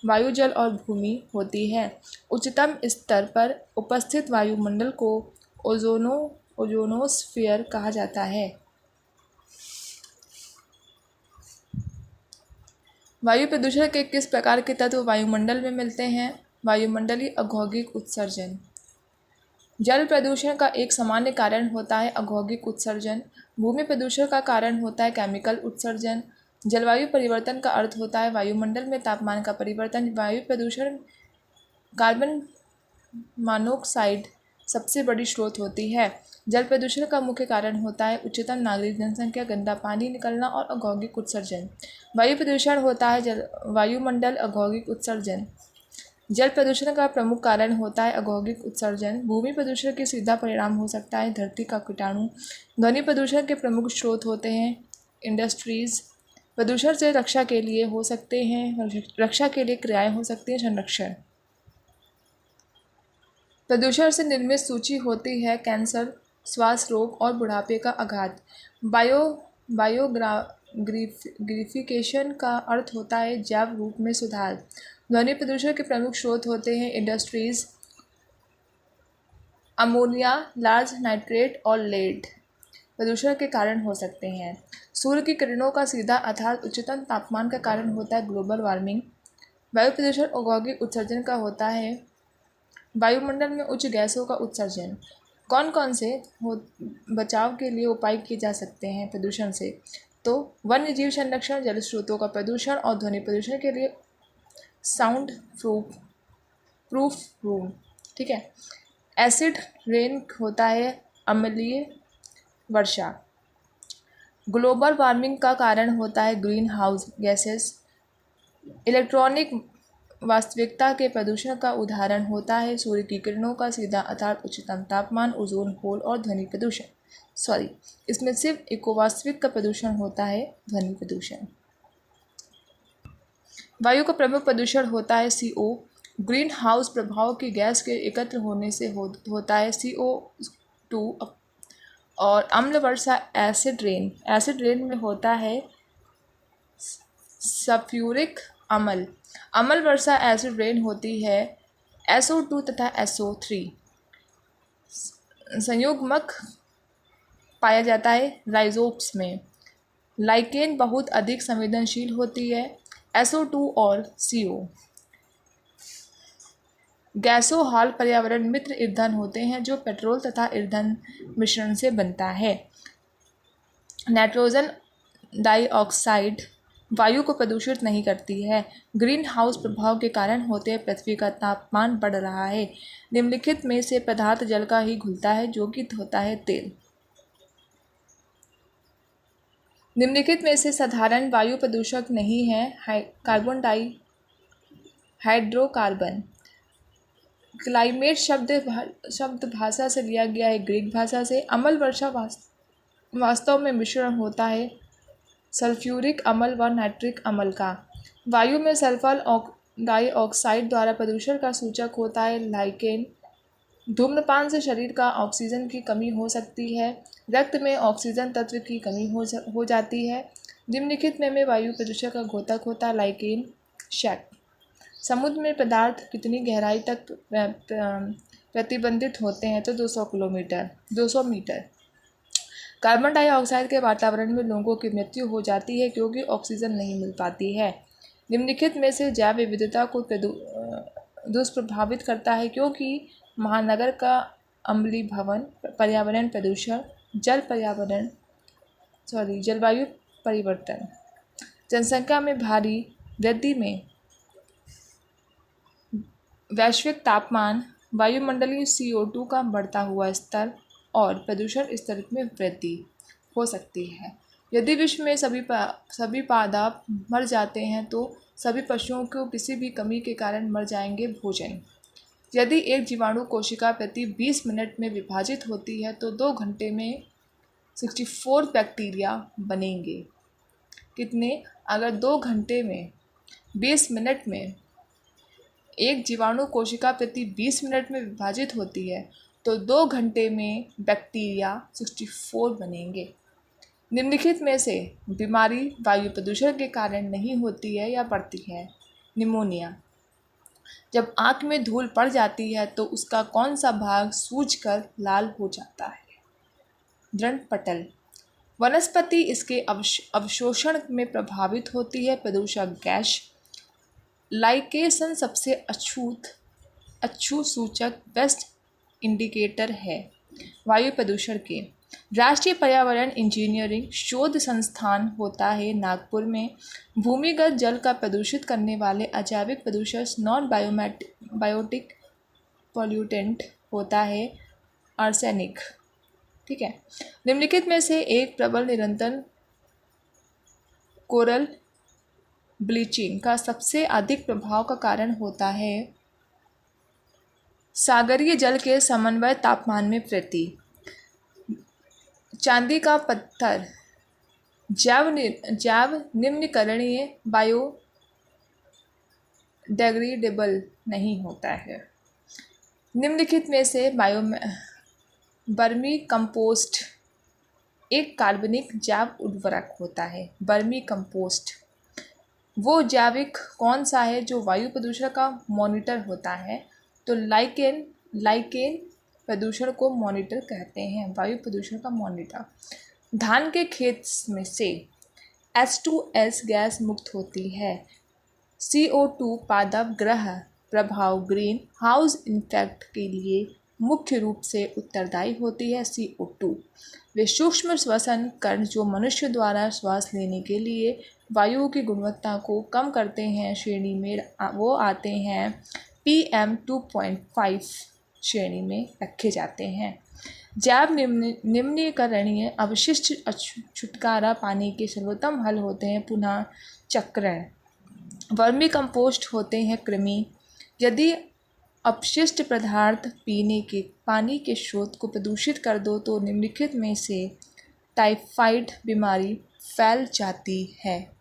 वायु, जल और भूमि होती है। उच्चतम स्तर पर उपस्थित वायुमंडल को ओजोनोस्फीयर कहा जाता है। वायु प्रदूषण के किस प्रकार के तत्व वायुमंडल में मिलते हैं? वायुमंडलीय औद्योगिक उत्सर्जन। जल प्रदूषण का एक सामान्य कारण होता है औद्योगिक उत्सर्जन। भूमि प्रदूषण का कारण होता है केमिकल उत्सर्जन। जलवायु परिवर्तन का अर्थ होता है वायुमंडल में तापमान का परिवर्तन। वायु प्रदूषण कार्बन मोनोऑक्साइड सबसे बड़ी स्रोत होती है। जल प्रदूषण का मुख्य कारण होता है उच्चतम नागरिक जनसंख्या, गंदा पानी निकलना और औद्योगिक उत्सर्जन। वायु प्रदूषण होता है वायुमंडल औद्योगिक उत्सर्जन। जल प्रदूषण का प्रमुख कारण होता है औद्योगिक उत्सर्जन। भूमि प्रदूषण के सीधा परिणाम हो सकता है धरती का कीटाणु। ध्वनि प्रदूषण के प्रमुख स्रोत होते हैं इंडस्ट्रीज। प्रदूषण से रक्षा के लिए हो सकते हैं रक्षा के लिए क्रियाएं हो सकती हैं संरक्षण। प्रदूषण से निर्मित सूची होती है कैंसर, श्वास रोग और बुढ़ापे का आघात। बायोग्राफिकेशन का अर्थ होता है जैव रूप में सुधार। ध्वनि प्रदूषण के प्रमुख स्रोत होते हैं इंडस्ट्रीज, अमोनिया, लार्ज नाइट्रेट और लेड प्रदूषण के कारण हो सकते हैं। सूर्य की किरणों का सीधा अर्थात उच्चतम तापमान का कारण होता है ग्लोबल वार्मिंग। वायु प्रदूषण औद्योगिक उत्सर्जन का होता है वायुमंडल में उच्च गैसों का उत्सर्जन। कौन कौन से बचाव के लिए उपाय किए जा सकते हैं प्रदूषण से? तो वन्य जीव संरक्षण, जल स्रोतों का प्रदूषण और ध्वनि प्रदूषण के लिए साउंड प्रूफ रूम। ठीक है। एसिड रेन होता है अम्लीय वर्षा। ग्लोबल वार्मिंग का कारण होता है ग्रीन हाउस गैसेस। इलेक्ट्रॉनिक वास्तविकता के प्रदूषण का उदाहरण होता है सूर्य की किरणों का सीधा अर्थात उच्चतम तापमान, ओजोन होल और ध्वनि प्रदूषण। इसमें सिर्फ इकोवास्तविक का प्रदूषण होता है ध्वनि प्रदूषण। वायु का प्रमुख प्रदूषण होता है CO। ग्रीन हाउस प्रभाव की गैस के एकत्र होने से होता है CO2 और अम्ल वर्षा एसिड रेन में होता है सल्फ्यूरिक अम्ल। अम्ल वर्षा एसिड रेन होती है SO2 तथा SO3। संयुग्मक पाया जाता है राइजोप्स में। लाइकेन बहुत अधिक संवेदनशील होती है SO2 और CO। गैसों हाल पर्यावरण मित्र ईंधन होते हैं जो पेट्रोल तथा ईंधन मिश्रण से बनता है। नाइट्रोजन डाइऑक्साइड वायु को प्रदूषित नहीं करती है। ग्रीन हाउस प्रभाव के कारण होते पृथ्वी का तापमान बढ़ रहा है। निम्नलिखित में से पदार्थ जल का ही घुलता है जो कि होता है तेल। निम्नलिखित में से साधारण वायु प्रदूषक नहीं है कार्बन हाइड्रोकार्बन। क्लाइमेट शब्द भाषा से लिया गया है ग्रीक भाषा से। अम्ल वर्षा वास्तव में मिश्रण होता है सल्फ्यूरिक अम्ल व नाइट्रिक अम्ल का। वायु में सल्फर डाइऑक्साइड द्वारा प्रदूषण का सूचक होता है लाइकेन। धूम्रपान से शरीर का ऑक्सीजन की कमी हो सकती है। रक्त में ऑक्सीजन तत्व की कमी हो जाती है। निम्नलिखित में वायु प्रदूषण का घोतक होता है लाइकेन शैक। समुद्र में पदार्थ कितनी गहराई तक प्रतिबंधित होते हैं? तो 200 मीटर। कार्बन डाइऑक्साइड के वातावरण में लोगों की मृत्यु हो जाती है क्योंकि ऑक्सीजन नहीं मिल पाती है। निम्नलिखित में से जैव विविधता को दुष्प्रभावित करता है क्योंकि महानगर का अम्लीभवन, पर्यावरण प्रदूषण, जलवायु परिवर्तन, जनसंख्या में भारी वृद्धि में वैश्विक तापमान, वायुमंडलीय CO2 का बढ़ता हुआ स्तर और प्रदूषण स्तर में वृद्धि हो सकती है। यदि विश्व में सभी पादप मर जाते हैं तो सभी पशुओं को किसी भी कमी के कारण मर जाएंगे। भोजन, यदि एक जीवाणु कोशिका प्रति 20 मिनट में विभाजित होती है तो 2 घंटे में 64 बैक्टीरिया बनेंगे। कितने? अगर 2 घंटे में 20 मिनट में एक जीवाणु कोशिका प्रति 20 मिनट में विभाजित होती है तो 2 घंटे में बैक्टीरिया 64 बनेंगे। निम्नलिखित में से बीमारी वायु प्रदूषण के कारण नहीं होती है या बढ़ती है? निमोनिया, जब आँख में धूल पड़ जाती है तो उसका कौन सा भाग सूजकर लाल हो जाता है? व्रणपटल, वनस्पति इसके अवशोषण में प्रभावित होती है। प्रदूषक गैस, लाइकेशन सबसे अछूत सूचक बेस्ट इंडिकेटर है वायु प्रदूषण के। राष्ट्रीय पर्यावरण इंजीनियरिंग शोध संस्थान होता है नागपुर में। भूमिगत जल का प्रदूषित करने वाले अजैविक प्रदूषक नॉन बायोटिक पॉल्यूटेंट होता है आर्सेनिक। ठीक है। निम्नलिखित में से एक प्रबल निरंतर कोरल ब्लीचिंग का सबसे अधिक प्रभाव का कारण होता है सागरीय जल के समन्वय तापमान में वृद्धि। चांदी का पत्थर जैव निम्नीकरणीय बायोडिग्रेडेबल नहीं होता है। निम्नलिखित में से बर्मी कंपोस्ट एक कार्बनिक जैव उर्वरक होता है। बर्मी कंपोस्ट वो जैविक कौन सा है जो वायु प्रदूषण का मॉनिटर होता है? तो लाइकेन प्रदूषण को मॉनिटर कहते हैं, वायु प्रदूषण का मॉनिटर। धान के खेत में से H2S गैस मुक्त होती है। CO2 पादप ग्रह प्रभाव ग्रीन हाउस इफेक्ट के लिए मुख्य रूप से उत्तरदायी होती है। CO2 वे सूक्ष्म श्वसन कण जो मनुष्य द्वारा श्वास लेने के लिए वायु की गुणवत्ता को कम करते हैं श्रेणी में वो आते हैं। PM 2.5 श्रेणी में रखे जाते हैं। जैव निम्नीकरणीय अवशिष्ट छुटकारा पाने के सर्वोत्तम हल होते हैं पुनः चक्रण। वर्मी कंपोस्ट होते हैं कृमि। यदि अपशिष्ट पदार्थ पीने के पानी के स्रोत को प्रदूषित कर दो तो निम्नलिखित में से टाइफाइड बीमारी फैल जाती है।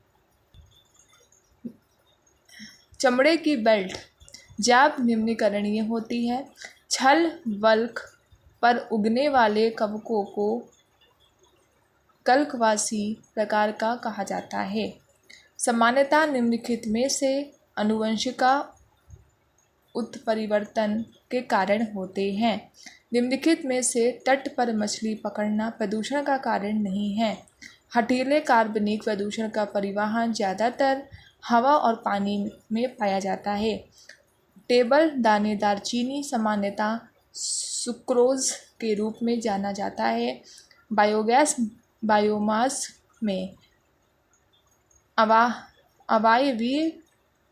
चमड़े की बेल्ट जैव निम्नीकरणीय होती है। छल वल्क पर उगने वाले कवकों को कल्कवासी प्रकार का कहा जाता है। सामान्यतः निम्नलिखित में से आनुवंशिका उत्परिवर्तन के कारण होते हैं। निम्नलिखित में से तट पर मछली पकड़ना प्रदूषण का कारण नहीं है। हठीले कार्बनिक प्रदूषण का परिवहन ज़्यादातर हवा और पानी में पाया जाता है। टेबल दानेदार चीनी सामान्यतः सुक्रोज के रूप में जाना जाता है। बायोगैस बायोमास में अवायवीय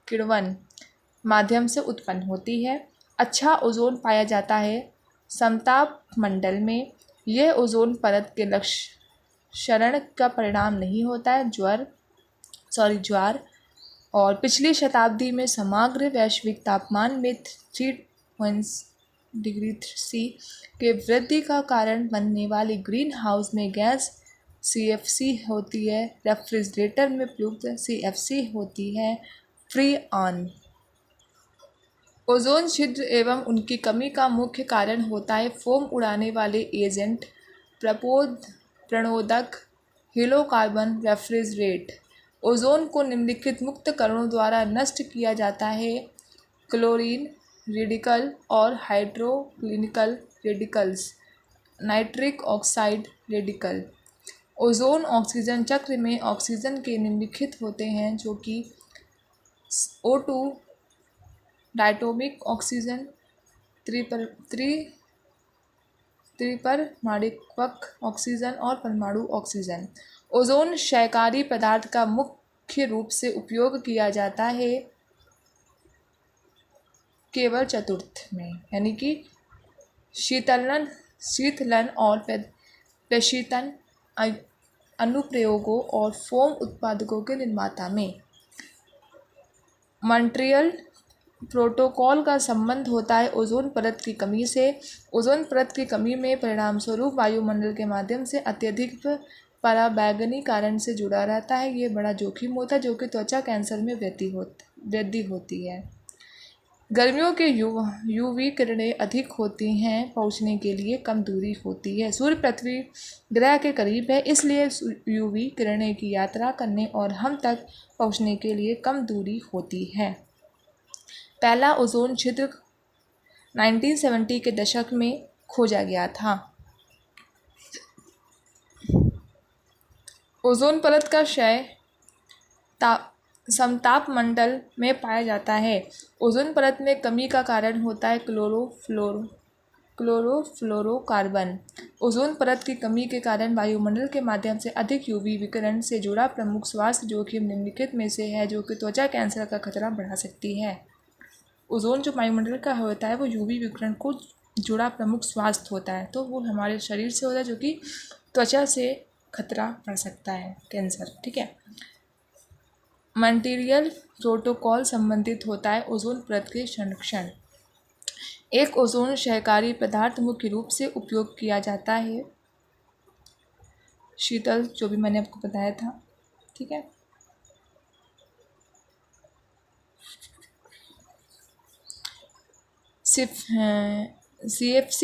किण्वन माध्यम से उत्पन्न होती है। अच्छा ओजोन पाया जाता है समताप मंडल में। यह ओजोन परत के क्षरण का परिणाम नहीं होता है। ज्वार और पिछली शताब्दी में समग्र वैश्विक तापमान में 3 डिग्री C के वृद्धि का कारण बनने वाली ग्रीन हाउस में गैस CFC होती है। रेफ्रिजरेटर में प्रयुक्त CFC होती है फ्रीऑन। ओजोन छिद्र एवं उनकी कमी का मुख्य कारण होता है फोम उड़ाने वाले एजेंट, प्रणोदक, हेलोकार्बन रेफ्रिजरेट। ओजोन को निम्नलिखित मुक्त कणों द्वारा नष्ट किया जाता है क्लोरीन रेडिकल और हाइड्रोक्लिनिकल radicals, nitric oxide radical. Ozone oxygen चक्र में ऑक्सीजन के निम्नलिखित होते हैं जो कि O2 डायटोमिक ऑक्सीजन, त्रिपरमाणुक ऑक्सीजन और परमाणु ऑक्सीजन। ओजोन क्षयकारी पदार्थ का मुख्य रूप से उपयोग किया जाता है केवल चतुर्थ में, यानी कि शीतलन और प्रशीतन अनुप्रयोगों और फोम उत्पादकों के निर्माता में। मॉन्ट्रियल प्रोटोकॉल का संबंध होता है ओजोन परत की कमी से। ओजोन परत की कमी में परिणामस्वरूप वायुमंडल के माध्यम से अत्यधिक पराबैंगनी कारण से जुड़ा रहता है। ये बड़ा जोखिम होता है, जो कि त्वचा कैंसर में वृद्धि होती है। गर्मियों के यूवी किरणें अधिक होती हैं, पहुंचने के लिए कम दूरी होती है। सूर्य पृथ्वी ग्रह के करीब है, इसलिए यूवी किरणें की यात्रा करने और हम तक पहुंचने के लिए कम दूरी होती है। पहला ओजोन छिद्र 1970 के दशक में खोजा गया था। ओजोन परत का क्षय समताप मंडल में पाया जाता है। ओजोन परत में कमी का कारण होता है क्लोरोफ्लोरोकार्बन। ओजोन परत की कमी के कारण वायुमंडल के माध्यम से अधिक यूवी विकिरण से जुड़ा प्रमुख स्वास्थ्य जोखिम निम्नलिखित में से है, जो कि त्वचा कैंसर का खतरा बढ़ा सकती है। ओजोन जो वायुमंडल का होता है वो यूवी विकिरण को जुड़ा प्रमुख स्वास्थ्य होता है, तो वो हमारे शरीर से होता है, जो कि त्वचा से खतरा बढ़ सकता है, कैंसर। ठीक है। मॉन्ट्रियल प्रोटोकॉल संबंधित होता है ओजोन परत के संरक्षण। एक ओजोन क्षयकारी पदार्थ मुख्य रूप से उपयोग किया जाता है शीतल, जो भी मैंने आपको बताया था। ठीक है। CFC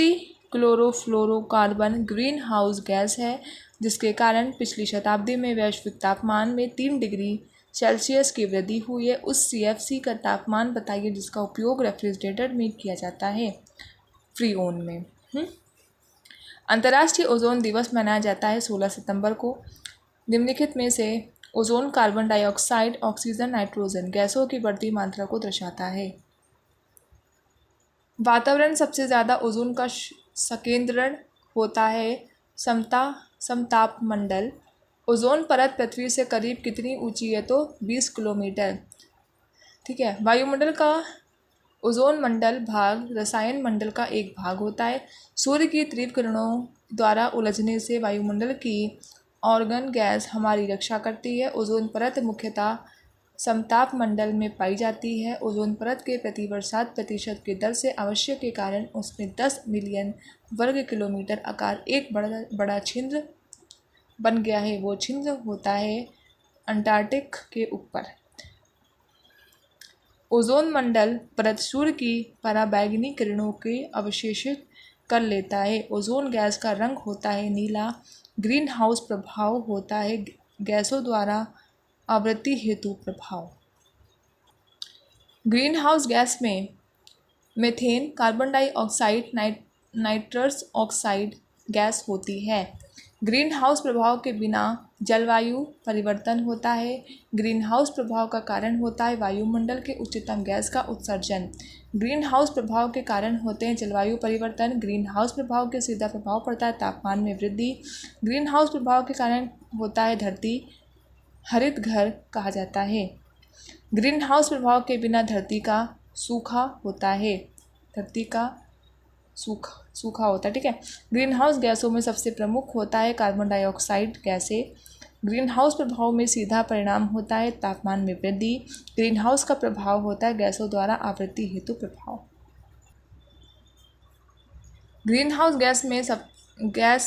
chlorofluorocarbon green house gas है, जिसके कारण पिछली शताब्दी में वैश्विक तापमान में 3 डिग्री सेल्सियस की वृद्धि हुई है। उस CFC का तापमान बताइए जिसका उपयोग रेफ्रिजरेटर में किया जाता है, फ्रीओन में। अंतर्राष्ट्रीय ओजोन दिवस मनाया जाता है 16 सितंबर को। निम्नलिखित में से ozone carbon dioxide, oxygen, nitrogen गैसों की बढ़ती मात्रा को दर्शाता है। वातावरण सबसे ज़्यादा ओजोन का संकेंद्रण होता है समताप मंडल। ओजोन परत पृथ्वी से करीब कितनी ऊंची है, तो 20 किलोमीटर। ठीक है। वायुमंडल का ओजोन मंडल भाग रसायन मंडल का एक भाग होता है। सूर्य की तीव्र किरणों द्वारा उलझने से वायुमंडल की ऑर्गन गैस हमारी रक्षा करती है। ओजोन परत मुख्यतः समताप मंडल में पाई जाती है। ओजोन परत के प्रति वर्ष 7% की दर से आवश्यक के कारण उसमें 10 मिलियन वर्ग किलोमीटर आकार एक बड़ा छिद्र बन गया है। वो छिद्र होता है अंटार्कटिक के ऊपर। ओजोन मंडल परत सूर्य की पराबैंगनी किरणों के अवशोषित कर लेता है। ओजोन गैस का रंग होता है नीला। ग्रीन हाउस प्रभाव होता है गैसों द्वारा आवृत्ति हेतु प्रभाव। ग्रीन हाउस गैस में methane, carbon dioxide, nitrous oxide gas होती है। ग्रीन हाउस प्रभाव के बिना जलवायु परिवर्तन होता है। ग्रीन हाउस प्रभाव का कारण होता है वायुमंडल के उच्चतम गैस का उत्सर्जन। ग्रीन हाउस प्रभाव के कारण होते हैं जलवायु परिवर्तन। ग्रीन हाउस प्रभाव के सीधा प्रभाव पड़ता है तापमान में वृद्धि। ग्रीन हाउस प्रभाव के कारण होता है धरती हरित घर कहा जाता है। ग्रीन हाउस प्रभाव के बिना धरती का सूखा होता है। धरती का सूखा होता है। ठीक है। ग्रीन हाउस गैसों में सबसे प्रमुख होता है कार्बन डाइऑक्साइड गैसें। ग्रीन हाउस प्रभाव में सीधा परिणाम होता है तापमान में वृद्धि। ग्रीन हाउस का प्रभाव होता है गैसों द्वारा आवृत्ति हेतु प्रभाव। ग्रीन हाउस गैस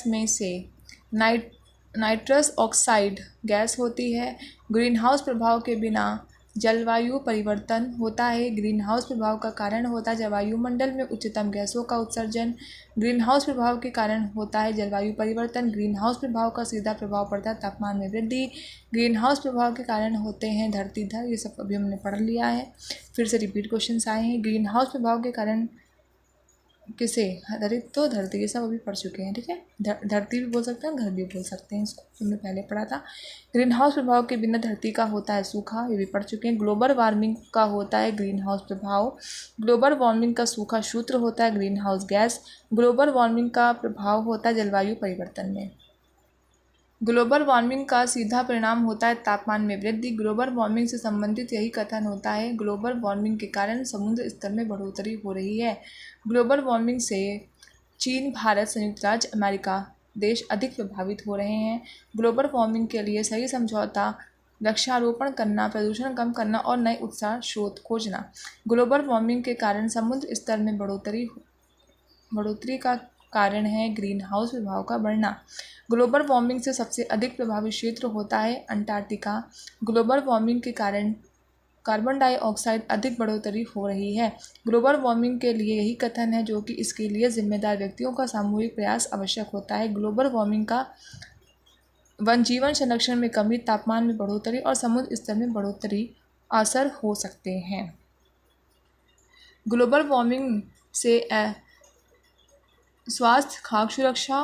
में से नाइट्रस ऑक्साइड गैस होती है। ग्रीन हाउस प्रभाव के बिना जलवायु परिवर्तन होता है। ग्रीन हाउस प्रभाव का कारण होता है वायुमंडल में उच्चतम गैसों का उत्सर्जन। ग्रीन हाउस प्रभाव के कारण होता है जलवायु परिवर्तन। ग्रीन हाउस प्रभाव का सीधा प्रभाव पड़ता है तापमान में वृद्धि। ग्रीन हाउस प्रभाव के कारण होते हैं धरती धर। ये सब अभी हमने पढ़ लिया है, फिर से रिपीट क्वेश्चन आए हैं। ग्रीन हाउस प्रभाव के कारण किसे, तो धरती, ये सब अभी पढ़ चुके हैं, ठीक है। धरती भी बोल सकते हैं, घर भी बोल सकते हैं, इसको हमने पहले पढ़ा था। ग्रीन हाउस प्रभाव के बिना धरती का होता है सूखा, ये भी पढ़ चुके हैं। ग्लोबल वार्मिंग का होता है ग्रीन हाउस प्रभाव। ग्लोबल वार्मिंग का सूखा सूत्र होता है green house gas. Global warming का प्रभाव होता है जलवायु परिवर्तन में। ग्लोबल वार्मिंग का सीधा परिणाम होता है तापमान में वृद्धि। ग्लोबल वार्मिंग से संबंधित यही कथन होता है, ग्लोबल वार्मिंग के कारण समुद्र स्तर में बढ़ोतरी हो रही है। ग्लोबल वार्मिंग से चीन, भारत, संयुक्त राज्य अमेरिका देश अधिक प्रभावित हो रहे हैं। ग्लोबल वार्मिंग के लिए सही समझौता, वृक्षारोपण करना, प्रदूषण कम करना और नए उत्साह स्रोत खोजना। ग्लोबल वार्मिंग के कारण समुद्र स्तर में बढ़ोतरी का कारण है ग्रीन हाउस प्रभाव का बढ़ना। ग्लोबल वार्मिंग से सबसे अधिक प्रभावित क्षेत्र होता है अंटार्कटिका। ग्लोबल वार्मिंग के कारण कार्बन डाइऑक्साइड अधिक बढ़ोतरी हो रही है। ग्लोबल वार्मिंग के लिए यही कथन है, जो कि इसके लिए जिम्मेदार व्यक्तियों का सामूहिक प्रयास आवश्यक होता है। ग्लोबल वार्मिंग का वन जीवन संरक्षण में कमी, तापमान में बढ़ोतरी और समुद्र स्तर में बढ़ोतरी असर हो सकते हैं। ग्लोबल वार्मिंग से स्वास्थ्य, खाद्य सुरक्षा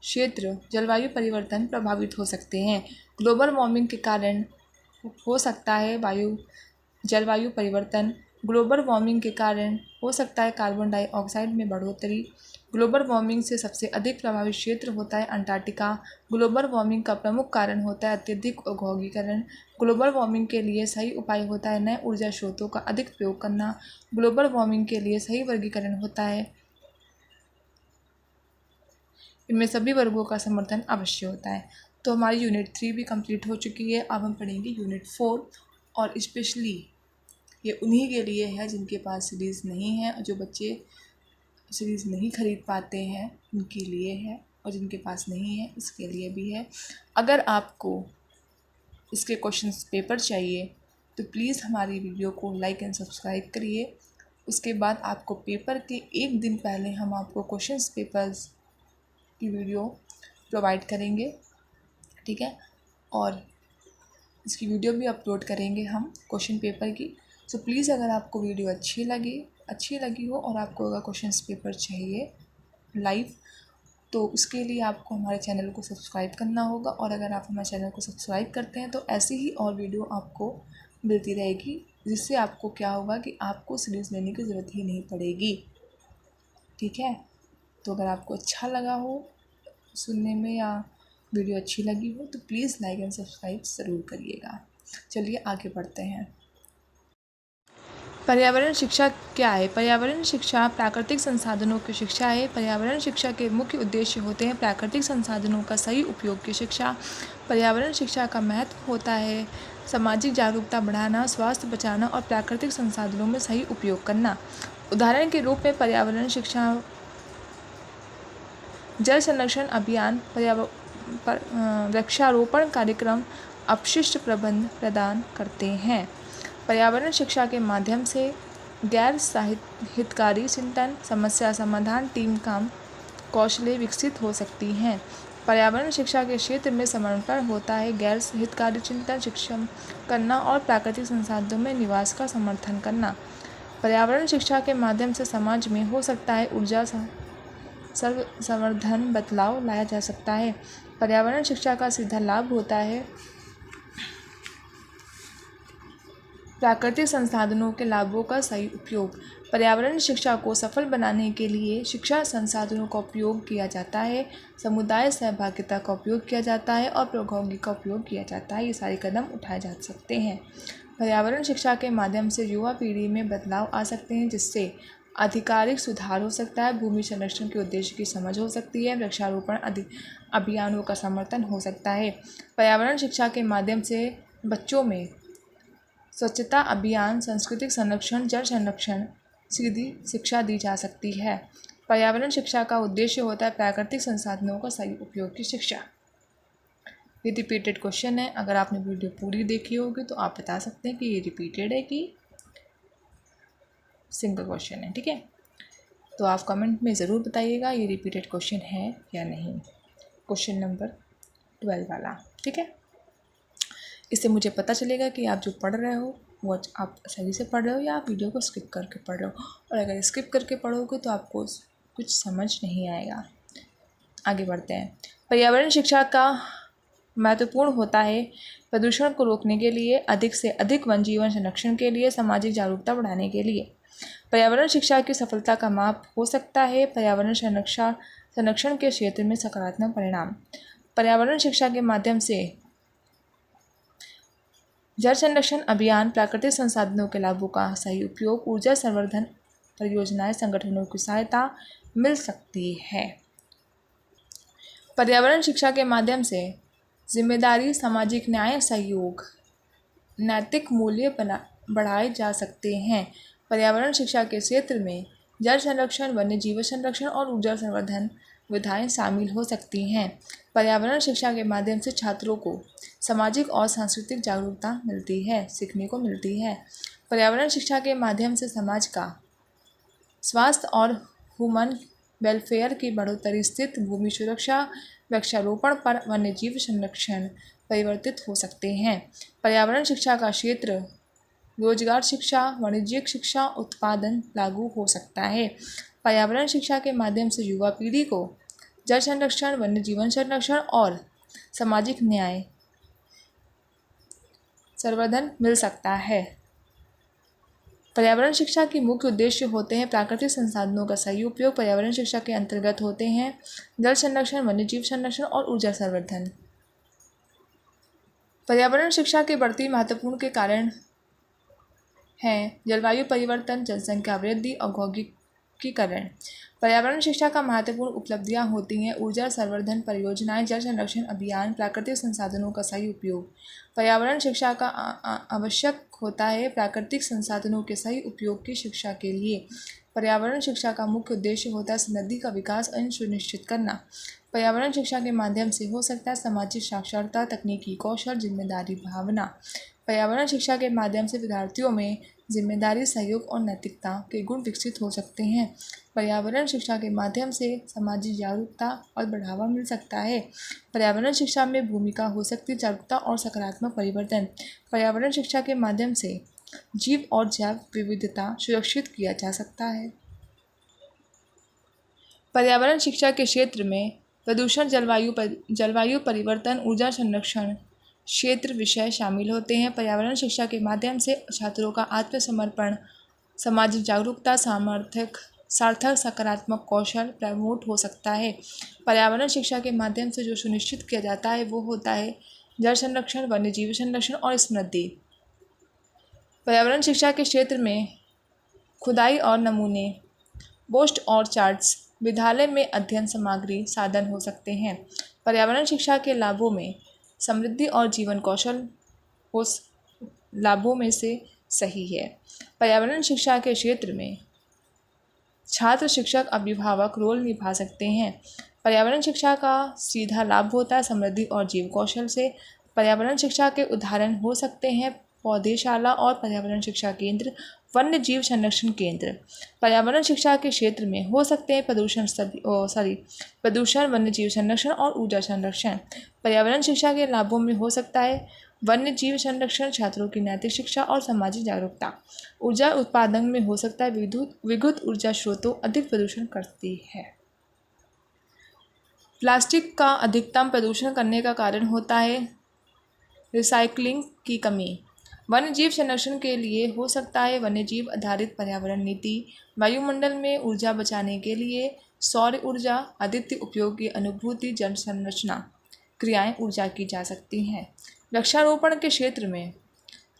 क्षेत्र, जलवायु परिवर्तन प्रभावित हो सकते हैं। ग्लोबल वार्मिंग के कारण हो सकता है जलवायु परिवर्तन। ग्लोबल वार्मिंग के कारण हो सकता है कार्बन डाइऑक्साइड में बढ़ोतरी। ग्लोबल वार्मिंग से सबसे अधिक प्रभावित क्षेत्र होता है अंटार्कटिका। ग्लोबल वार्मिंग का प्रमुख कारण होता है अत्यधिक औद्योगिकरण। ग्लोबल वार्मिंग के लिए सही उपाय होता है नए ऊर्जा स्रोतों का अधिक प्रयोग करना। ग्लोबल वार्मिंग के लिए सही वर्गीकरण होता है, इनमें सभी वर्गों का समर्थन अवश्य होता है। तो हमारी यूनिट 3 भी कंप्लीट हो चुकी है। अब हम पढ़ेंगे यूनिट 4, और स्पेशली ये उन्हीं के लिए है जिनके पास सीरीज़ नहीं है, और जो बच्चे सीरीज़ नहीं खरीद पाते हैं उनके लिए है, और जिनके पास नहीं है इसके लिए भी है। अगर आपको इसके क्वेश्चंस पेपर चाहिए तो प्लीज़ हमारी वीडियो को लाइक एंड सब्सक्राइब करिए। उसके बाद आपको पेपर के एक दिन पहले हम आपको क्वेश्चंस पेपर्स की वीडियो प्रोवाइड करेंगे, ठीक है। और इसकी वीडियो भी अपलोड करेंगे हम क्वेश्चन पेपर की। सो प्लीज़ अगर आपको वीडियो अच्छी लगी हो और आपको अगर क्वेश्चन पेपर चाहिए लाइव, तो उसके लिए आपको हमारे चैनल को सब्सक्राइब करना होगा। और अगर आप हमारे चैनल को सब्सक्राइब करते हैं तो ऐसी ही और वीडियो आपको मिलती रहेगी, जिससे आपको क्या होगा कि आपको सीरीज़ लेने की ज़रूरत ही नहीं पड़ेगी, ठीक है। तो अगर आपको अच्छा लगा हो सुनने में या वीडियो अच्छी लगी हो तो प्लीज़ लाइक एंड सब्सक्राइब ज़रूर करिएगा। चलिए आगे बढ़ते हैं। पर्यावरण शिक्षा क्या है? पर्यावरण शिक्षा प्राकृतिक संसाधनों की शिक्षा है। पर्यावरण शिक्षा के मुख्य उद्देश्य होते हैं प्राकृतिक संसाधनों का सही उपयोग की शिक्षा। पर्यावरण शिक्षा का महत्व होता है सामाजिक जागरूकता बढ़ाना, स्वास्थ्य बचाना और प्राकृतिक संसाधनों में सही उपयोग करना। उदाहरण के रूप में पर्यावरण शिक्षा जल संरक्षण अभियान, वृक्षारोपण कार्यक्रम, अपशिष्ट प्रबंध प्रदान करते हैं। पर्यावरण शिक्षा के माध्यम से गैर हितकारी चिंतन, समस्या समाधान, टीम काम कौशलें विकसित हो सकती हैं। पर्यावरण शिक्षा के क्षेत्र में समर्पण होता है गैर हितकारी चिंतन सक्षम करना और प्राकृतिक संसाधनों में निवास का समर्थन करना। पर्यावरण शिक्षा के माध्यम से समाज में हो सकता है ऊर्जा संवर्धन बदलाव लाया जा सकता है। पर्यावरण शिक्षा का सीधा लाभ होता है प्राकृतिक संसाधनों के लाभों का सही उपयोग। पर्यावरण शिक्षा को सफल बनाने के लिए शिक्षा संसाधनों का उपयोग किया जाता है, समुदाय सहभागिता का उपयोग किया जाता है और प्रौद्योगिकी का उपयोग किया जाता है। ये सारे कदम उठाए जा सकते हैं। पर्यावरण शिक्षा के माध्यम से युवा पीढ़ी में बदलाव आ सकते हैं, जिससे आधिकारिक सुधार हो सकता है, भूमि संरक्षण के उद्देश्य की समझ हो सकती है, वृक्षारोपण अभियानों का समर्थन हो सकता है। पर्यावरण शिक्षा के माध्यम से बच्चों में स्वच्छता अभियान, सांस्कृतिक संरक्षण, जल संरक्षण सीधी शिक्षा दी जा सकती है। पर्यावरण शिक्षा का उद्देश्य होता है प्राकृतिक संसाधनों का सही उपयोग की शिक्षा। ये रिपीटेड क्वेश्चन है, अगर आपने वीडियो पूरी देखी होगी तो आप बता सकते हैं कि ये रिपीटेड है कि सिंगल क्वेश्चन है, ठीक है। तो आप कमेंट में ज़रूर बताइएगा ये रिपीटेड क्वेश्चन है या नहीं, क्वेश्चन नंबर 12 वाला, ठीक है। इससे मुझे पता चलेगा कि आप जो पढ़ रहे हो वो आप सही से पढ़ रहे हो या आप वीडियो को स्किप करके पढ़ रहे हो। और अगर स्किप करके पढ़ोगे तो आपको कुछ समझ नहीं आएगा। आगे बढ़ते हैं। पर्यावरण शिक्षा का महत्वपूर्ण होता है प्रदूषण को रोकने के लिए, अधिक से अधिक वन जीवन संरक्षण के लिए, सामाजिक जागरूकता बढ़ाने के लिए। पर्यावरण शिक्षा की सफलता का माप हो सकता है पर्यावरण संरक्षण के क्षेत्र में सकारात्मक परिणाम। पर्यावरण शिक्षा के माध्यम से जल संरक्षण अभियान, प्राकृतिक संसाधनों के लाभों का सही उपयोग, ऊर्जा संवर्धन परियोजनाएं, संगठनों की सहायता मिल सकती है। पर्यावरण शिक्षा के माध्यम से जिम्मेदारी, सामाजिक न्याय, सहयोग, नैतिक मूल्य बढ़ाए जा सकते हैं। पर्यावरण शिक्षा के क्षेत्र में जल संरक्षण, वन्य जीव संरक्षण और ऊर्जा संवर्धन विधाएं शामिल हो सकती हैं। पर्यावरण शिक्षा के माध्यम से छात्रों को सामाजिक और सांस्कृतिक जागरूकता मिलती है, सीखने को मिलती है। पर्यावरण शिक्षा के माध्यम से समाज का स्वास्थ्य और ह्यूमन वेलफेयर की बढ़ोतरी, स्थित भूमि सुरक्षा, वृक्षारोपण पर वन्य जीव संरक्षण परिवर्तित हो सकते हैं। पर्यावरण शिक्षा का क्षेत्र रोजगार शिक्षा, वाणिज्यिक शिक्षा, उत्पादन लागू हो सकता है। पर्यावरण शिक्षा के माध्यम से युवा पीढ़ी को जल संरक्षण, वन्य जीवन संरक्षण और सामाजिक न्याय संवर्धन मिल सकता है। पर्यावरण शिक्षा के मुख्य उद्देश्य होते हैं प्राकृतिक संसाधनों का सही उपयोग। पर्यावरण शिक्षा के अंतर्गत होते हैं जल संरक्षण, वन्य जीव संरक्षण और ऊर्जा संवर्धन। पर्यावरण शिक्षा के बढ़ती महत्वपूर्ण के कारण हैं जलवायु परिवर्तन, जनसंख्या वृद्धि, औद्योगिकीकरण। पर्यावरण शिक्षा का महत्वपूर्ण उपलब्धियां होती हैं ऊर्जा संवर्धन परियोजनाएं, जल संरक्षण अभियान, प्राकृतिक संसाधनों का सही उपयोग। पर्यावरण शिक्षा का आवश्यक होता है प्राकृतिक संसाधनों के सही उपयोग की शिक्षा के लिए। पर्यावरण शिक्षा का मुख्य उद्देश्य होता है समृद्धि का विकास सुनिश्चित करना। पर्यावरण शिक्षा के माध्यम से हो सकता है सामाजिक साक्षरता, तकनीकी कौशल, जिम्मेदारी भावना। पर्यावरण शिक्षा के माध्यम से विद्यार्थियों में जिम्मेदारी, सहयोग और नैतिकता के गुण विकसित हो सकते हैं। पर्यावरण शिक्षा के माध्यम से सामाजिक जागरूकता और बढ़ावा मिल सकता है। पर्यावरण शिक्षा में भूमिका हो सकती है जागरूकता और सकारात्मक परिवर्तन। पर्यावरण शिक्षा के माध्यम से जीव और जैव विविधता सुरक्षित किया जा सकता है। पर्यावरण शिक्षा के क्षेत्र में प्रदूषण, जलवायु परिवर्तन, ऊर्जा संरक्षण क्षेत्र विषय शामिल होते हैं। पर्यावरण शिक्षा के माध्यम से छात्रों का आत्मसमर्पण, सामाजिक जागरूकता, सार्थक सकारात्मक कौशल प्रमोट हो सकता है। पर्यावरण शिक्षा के माध्यम से जो सुनिश्चित किया जाता है वो होता है जल संरक्षण, वन्य जीव संरक्षण और समृद्धि। पर्यावरण शिक्षा के क्षेत्र में खुदाई और नमूने, पोस्ट और चार्ट्स, विद्यालय में अध्ययन सामग्री साधन हो सकते हैं। पर्यावरण शिक्षा के लाभों में समृद्धि और जीवन कौशल उस लाभों में से सही है। पर्यावरण शिक्षा के क्षेत्र में छात्र, शिक्षक, अभिभावक रोल निभा सकते हैं। पर्यावरण शिक्षा का सीधा लाभ होता है समृद्धि और जीव कौशल से। पर्यावरण शिक्षा के उदाहरण हो सकते हैं पौधशाला और पर्यावरण शिक्षा केंद्र, वन्य जीव संरक्षण केंद्र। पर्यावरण शिक्षा के क्षेत्र में हो सकते हैं प्रदूषण, वन्य जीव संरक्षण और ऊर्जा संरक्षण। पर्यावरण शिक्षा के लाभों में हो सकता है वन्य जीव संरक्षण, छात्रों की नैतिक शिक्षा और सामाजिक जागरूकता। ऊर्जा उत्पादन में हो सकता है विद्युत ऊर्जा स्रोतों अधिक प्रदूषण करती है। प्लास्टिक का अधिकतम प्रदूषण करने का कारण होता है रिसाइक्लिंग की कमी। वन्य जीव संरक्षण के लिए हो सकता है वन्य जीव आधारित पर्यावरण नीति। वायुमंडल में ऊर्जा बचाने के लिए सौर ऊर्जा, आदित्य उपयोग की अनुभूति, जन संरचना क्रियाएं ऊर्जा की जा सकती हैं। वृक्षारोपण के क्षेत्र में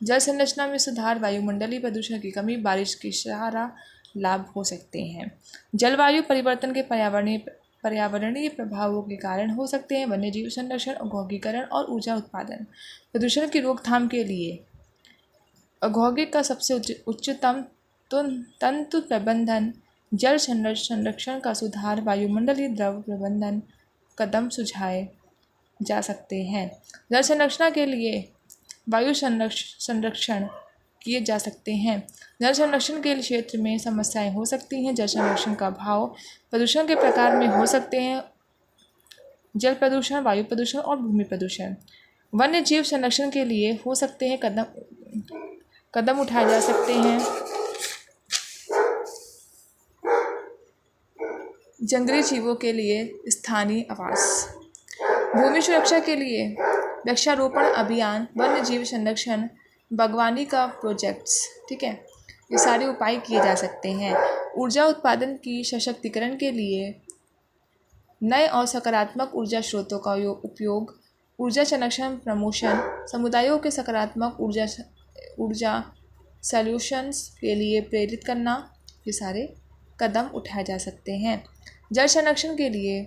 जल संरचना में सुधार, वायुमंडलीय प्रदूषण की कमी, बारिश की सारा लाभ हो सकते हैं। जलवायु परिवर्तन के पर्यावरणीय प्रभावों के कारण हो सकते हैं वन्य जीव संरक्षण, औद्योगिकीकरण और ऊर्जा उत्पादन। प्रदूषण की रोकथाम के लिए औद्योगिक का सबसे उच्चतम तंत्र प्रबंधन, जल संरक्षण का सुधार, वायुमंडलीय द्रव प्रबंधन कदम सुझाए जा सकते हैं। जल संरक्षण के लिए वायु संरक्षण किए जा सकते हैं। जल संरक्षण के क्षेत्र में समस्याएं हो सकती हैं। जल संरक्षण का भाव प्रदूषण के प्रकार में हो सकते हैं जल प्रदूषण, वायु प्रदूषण और भूमि प्रदूषण। वन्य जीव संरक्षण के लिए हो सकते हैं कदम उठाए जा सकते हैं जंगली जीवों के लिए स्थानीय आवास, भूमि सुरक्षा के लिए वृक्षारोपण अभियान, वन्य जीव संरक्षण, बागवानी का प्रोजेक्ट्स। ठीक है, ये सारे उपाय किए जा सकते हैं। ऊर्जा उत्पादन की सशक्तिकरण के लिए नए और सकारात्मक ऊर्जा स्रोतों का उपयोग, ऊर्जा संरक्षण प्रमोशन, समुदायों के सकारात्मक ऊर्जा सॉल्यूशंस के लिए प्रेरित करना, ये सारे कदम उठाए जा सकते हैं। जल संरक्षण के लिए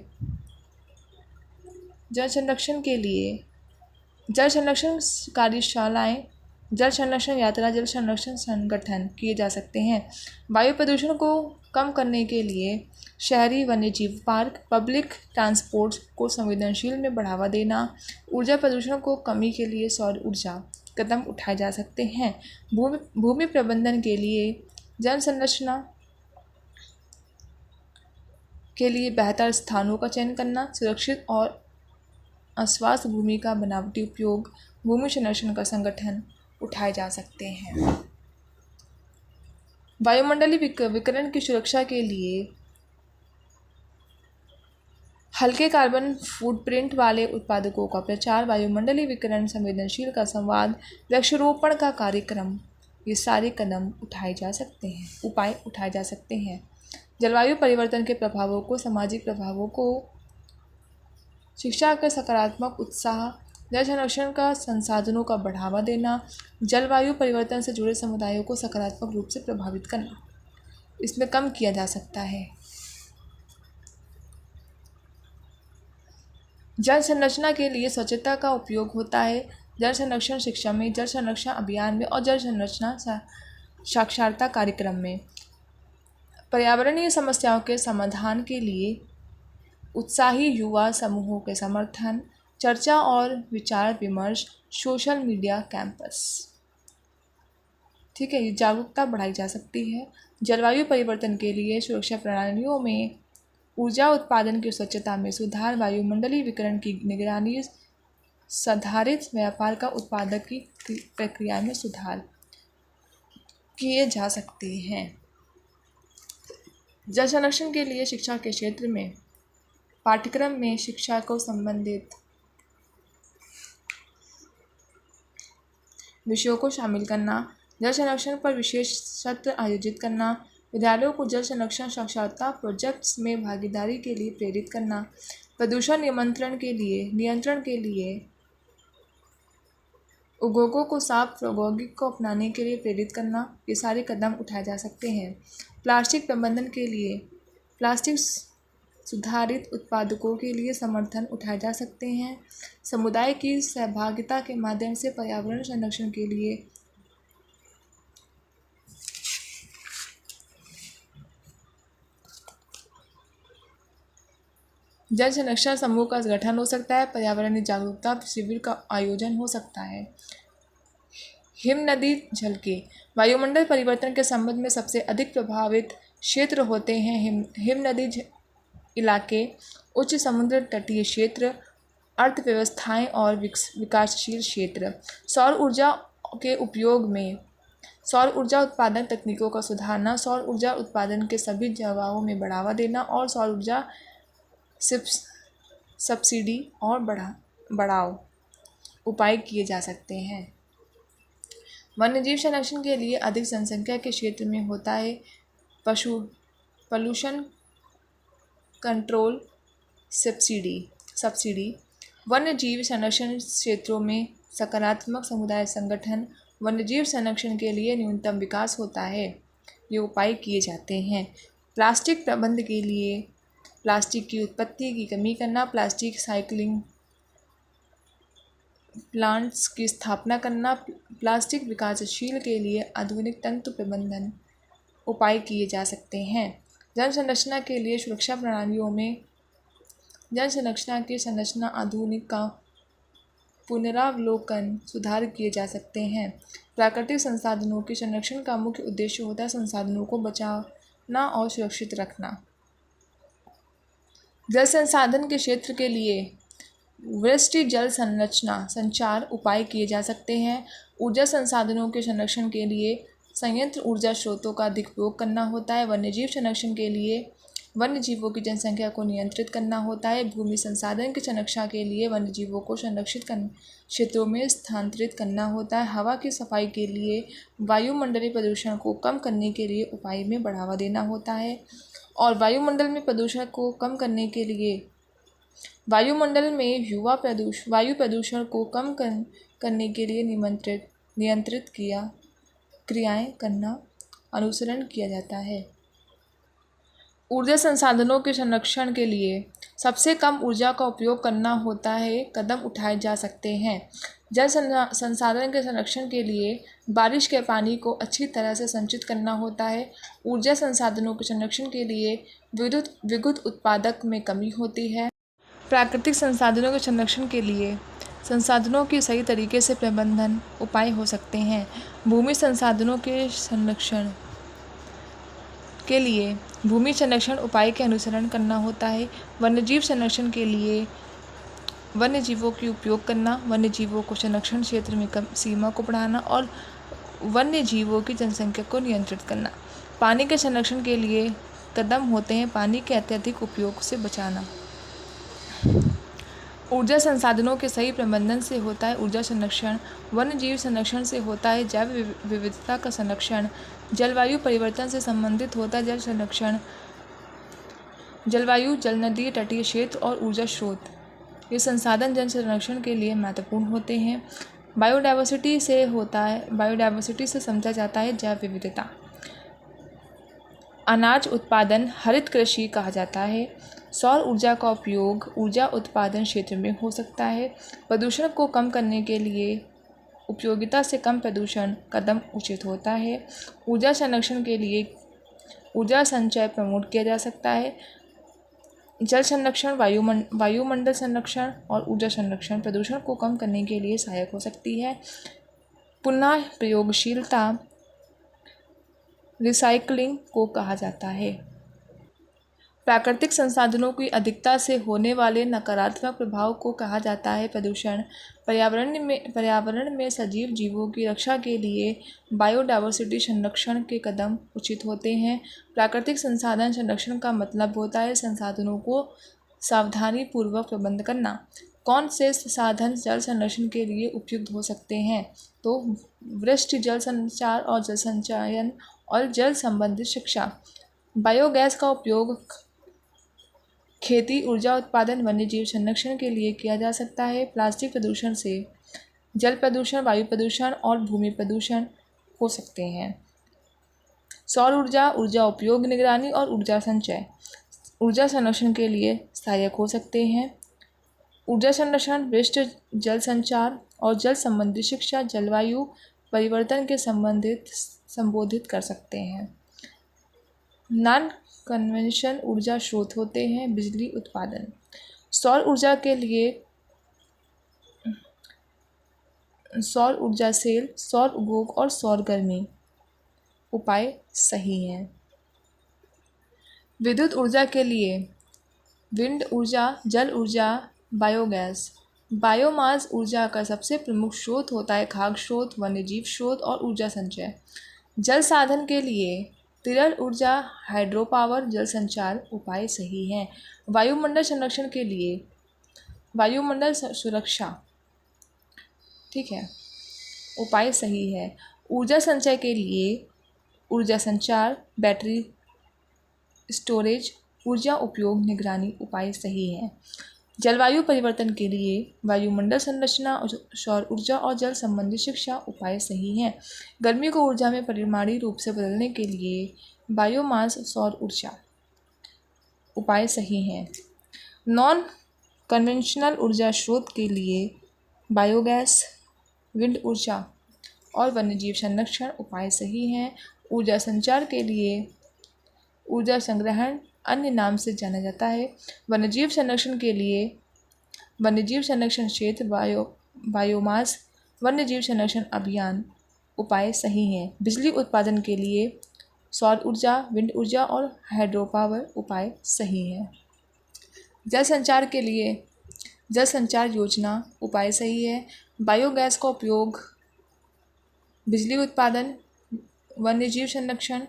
जल संरक्षण कार्यशालाएं, जल संरक्षण यात्रा, जल संरक्षण संगठन किए जा सकते हैं। वायु प्रदूषण को कम करने के लिए शहरी वन्यजीव पार्क, पब्लिक ट्रांसपोर्ट को संवेदनशील में बढ़ावा देना, ऊर्जा प्रदूषण को कमी के लिए सौर ऊर्जा कदम उठाए जा सकते हैं। भूमि प्रबंधन के लिए जल संरचना के लिए बेहतर स्थानों का चयन करना, सुरक्षित और अस्वास्थ्य भूमि का बनावटी उपयोग, भूमि संरक्षण का संगठन उठाए जा सकते हैं। वायुमंडलीय विकिरण की सुरक्षा के लिए हल्के कार्बन फुटप्रिंट वाले उत्पादकों का प्रचार, वायुमंडलीय विकिरण संवेदनशील का संवाद, वृक्षारोपण का कार्यक्रम, ये सारे कदम उठाए जा सकते हैं, उपाय उठाए जा सकते हैं। जलवायु परिवर्तन के प्रभावों को, सामाजिक प्रभावों को, शिक्षा का सकारात्मक उत्साह, जल संरक्षण का संसाधनों का बढ़ावा देना, जलवायु परिवर्तन से जुड़े समुदायों को सकारात्मक रूप से प्रभावित करना, इसमें कम किया जा सकता है। जल संरचना के लिए स्वच्छता का उपयोग होता है। जल संरक्षण शिक्षा में, जल संरक्षण अभियान में और जल संरचना साक्षरता कार्यक्रम में पर्यावरणीय समस्याओं के समाधान के लिए उत्साही युवा समूहों के समर्थन, चर्चा और विचार विमर्श, सोशल मीडिया कैंपस। ठीक है, ये जागरूकता बढ़ाई जा सकती है। जलवायु परिवर्तन के लिए सुरक्षा प्रणालियों में ऊर्जा उत्पादन की स्वच्छता में सुधार, वायुमंडलीय विकिरण की निगरानी, संधारित व्यापार का उत्पादक की प्रक्रिया में सुधार किए जा सकते हैं। जल संरक्षण के लिए शिक्षा के क्षेत्र में पाठ्यक्रम में शिक्षा को संबंधित विषयों को शामिल करना, जल संरक्षण पर विशेष सत्र आयोजित करना, विद्यालयों को जल संरक्षण साक्षरता प्रोजेक्ट्स में भागीदारी के लिए प्रेरित करना, प्रदूषण नियंत्रण के लिए उद्योगों को साफ प्रौद्योगिकी को अपनाने के लिए प्रेरित करना, ये सारे कदम उठाए जा सकते हैं। प्लास्टिक प्रबंधन के लिए प्लास्टिक सुधारित उत्पादकों के लिए समर्थन उठाए जा सकते हैं। समुदाय की सहभागिता के माध्यम से पर्यावरण संरक्षण के लिए जल संरक्षण समूह का गठन हो सकता है। पर्यावरणीय जागरूकता शिविर का आयोजन हो सकता है। हिम नदी झलके, वायुमंडल परिवर्तन के संबंध में सबसे अधिक प्रभावित क्षेत्र होते हैं हिम नदी इलाके, उच्च समुद्र तटीय क्षेत्र, अर्थव्यवस्थाएं और विकासशील क्षेत्र। सौर ऊर्जा के उपयोग में सौर ऊर्जा उत्पादन तकनीकों का सुधारना, सौर ऊर्जा उत्पादन के सभी जगहों में बढ़ावा देना और सौर ऊर्जा सब्सिडी और बढ़ाओ उपाय किए जा सकते हैं। वन्यजीव संरक्षण के लिए अधिक जनसंख्या के क्षेत्र में होता है पॉल्यूशन कंट्रोल सब्सिडी। वन्यजीव संरक्षण क्षेत्रों में सकारात्मक समुदाय संगठन, वन्यजीव संरक्षण के लिए न्यूनतम विकास होता है, ये उपाय किए जाते हैं। प्लास्टिक प्रबंधन के लिए प्लास्टिक की उत्पत्ति की कमी करना, प्लास्टिक साइक्लिंग प्लांट्स की स्थापना करना, प्लास्टिक विकासशील के लिए आधुनिक तंत्र प्रबंधन उपाय किए जा सकते हैं। जल संरचना के लिए सुरक्षा प्रणालियों में जल संरचना की संरचना आधुनिक का पुनरावलोकन सुधार किए जा सकते हैं। प्राकृतिक संसाधनों के संरक्षण का मुख्य उद्देश्य होता है संसाधनों को बचाना और सुरक्षित रखना। जल संसाधन के क्षेत्र के लिए वृष्टि जल संरचना संचार उपाय किए जा सकते हैं। ऊर्जा संसाधनों के संरक्षण के लिए संयंत्र ऊर्जा स्रोतों का अधिक उपयोग करना होता है। वन्यजीव संरक्षण के लिए वन्य जीवों की जनसंख्या को नियंत्रित करना होता है। भूमि संसाधन की संरक्षण के लिए वन्य जीवों को संरक्षित क्षेत्रों में स्थानांतरित करना होता है। हवा की सफाई के लिए वायुमंडलीय प्रदूषण को कम करने के लिए उपाय में बढ़ावा देना होता है। और वायुमंडल में प्रदूषण को कम करने के लिए वायुमंडल में वायु प्रदूषण को कम करने के लिए नियंत्रित क्रियाएं करना अनुसरण किया जाता है। ऊर्जा संसाधनों के संरक्षण के लिए सबसे कम ऊर्जा का उपयोग करना होता है। कदम उठाए जा सकते हैं। जल संसाधन के संरक्षण के लिए बारिश के पानी को अच्छी तरह से संचित करना होता है। ऊर्जा संसाधनों के संरक्षण के लिए विद्युत उत्पादक में कमी होती है। प्राकृतिक संसाधनों के संरक्षण के लिए संसाधनों की सही तरीके से प्रबंधन उपाय हो सकते हैं। भूमि संसाधनों के संरक्षण के लिए भूमि संरक्षण उपाय के अनुसरण करना होता है। वन्यजीव संरक्षण के लिए वन्य जीवों की उपयोग करना, वन्य जीवों को संरक्षण क्षेत्र में सीमा को बढ़ाना और वन्य जीवों की जनसंख्या को नियंत्रित करना। पानी के संरक्षण के लिए कदम होते हैं पानी के अत्यधिक उपयोग से बचाना। ऊर्जा संसाधनों के सही प्रबंधन से होता है ऊर्जा संरक्षण। वन्य जीव संरक्षण से होता है जैव विविधता का संरक्षण। जलवायु परिवर्तन से संबंधित होता है जल संरक्षण। जलवायु, जल नदी, तटीय क्षेत्र और ऊर्जा स्रोत ये संसाधन जल संरक्षण के लिए महत्वपूर्ण होते हैं। बायोडायवर्सिटी से समझा जाता है जैव विविधता। अनाज उत्पादन हरित कृषि कहा जाता है। सौर ऊर्जा का उपयोग ऊर्जा उत्पादन क्षेत्र में हो सकता है। प्रदूषण को कम करने के लिए उपयोगिता से कम प्रदूषण कदम उचित होता है। ऊर्जा संरक्षण के लिए ऊर्जा संचय प्रमोट किया जा सकता है। जल संरक्षण, वायुमंडल संरक्षण और ऊर्जा संरक्षण प्रदूषण को कम करने के लिए सहायक हो सकती है। पुनः प्रयोगशीलता रिसाइक्लिंग को कहा जाता है। प्राकृतिक संसाधनों की अधिकता से होने वाले नकारात्मक प्रभाव को कहा जाता है प्रदूषण। पर्यावरण में सजीव जीवों की रक्षा के लिए बायोडायवर्सिटी संरक्षण के कदम उचित होते हैं। प्राकृतिक संसाधन संरक्षण का मतलब होता है संसाधनों को सावधानी पूर्वक प्रबंध करना। कौन से साधन जल संरक्षण के लिए उपयुक्त हो सकते हैं? तो वृष्टि जल संचार और जल संचयन और जल संबंधित शिक्षा। बायोगैस का उपयोग खेती, ऊर्जा उत्पादन, वन्यजीव संरक्षण के लिए किया जा सकता है। प्लास्टिक प्रदूषण से जल प्रदूषण, वायु प्रदूषण और भूमि प्रदूषण हो सकते हैं। सौर ऊर्जा, ऊर्जा उपयोग निगरानी और ऊर्जा संचय ऊर्जा संरक्षण के लिए सहायक हो सकते हैं। ऊर्जा संरक्षण, वृष्टि जल संचार और जल संबंधी शिक्षा जलवायु परिवर्तन के संबोधित कर सकते हैं। नॉन कन्वेंशनल ऊर्जा स्रोत होते हैं बिजली उत्पादन। सौर ऊर्जा के लिए सौर ऊर्जा सेल, सौर उपभोग और सौर गर्मी उपाय सही हैं। विद्युत ऊर्जा के लिए विंड ऊर्जा, जल ऊर्जा, बायोगैस। बायोमास ऊर्जा का सबसे प्रमुख स्रोत होता है खाद्य स्रोत, वन्यजीव स्रोत और ऊर्जा संचय। जल साधन के लिए तिरल ऊर्जा, हाइड्रो पावर, जल संचार उपाय सही हैं। वायुमंडल संरक्षण के लिए वायुमंडल सुरक्षा ठीक है उपाय सही है। ऊर्जा संचय के लिए ऊर्जा संचार, बैटरी स्टोरेज, ऊर्जा उपयोग निगरानी उपाय सही है। जलवायु परिवर्तन के लिए वायुमंडल संरचना, सौर ऊर्जा और जल संबंधी शिक्षा उपाय सही हैं। गर्मी को ऊर्जा में परिमाणी रूप से बदलने के लिए बायोमास, सौर ऊर्जा उपाय सही हैं। नॉन कन्वेंशनल ऊर्जा स्रोत के लिए बायोगैस, विंड ऊर्जा और वन्यजीव संरक्षण उपाय सही हैं। ऊर्जा संचार के लिए ऊर्जा संग्रहण अन्य नाम से जाना जाता है। वन्यजीव संरक्षण के लिए वन्यजीव संरक्षण क्षेत्र, बायोमास, वन्यजीव संरक्षण अभियान उपाय सही हैं। बिजली उत्पादन के लिए सौर ऊर्जा, विंड ऊर्जा और हाइड्रो पावर उपाय सही हैं। जल संचार के लिए जल संचार योजना उपाय सही है। बायोगैस का उपयोग बिजली उत्पादन, वन्यजीव संरक्षण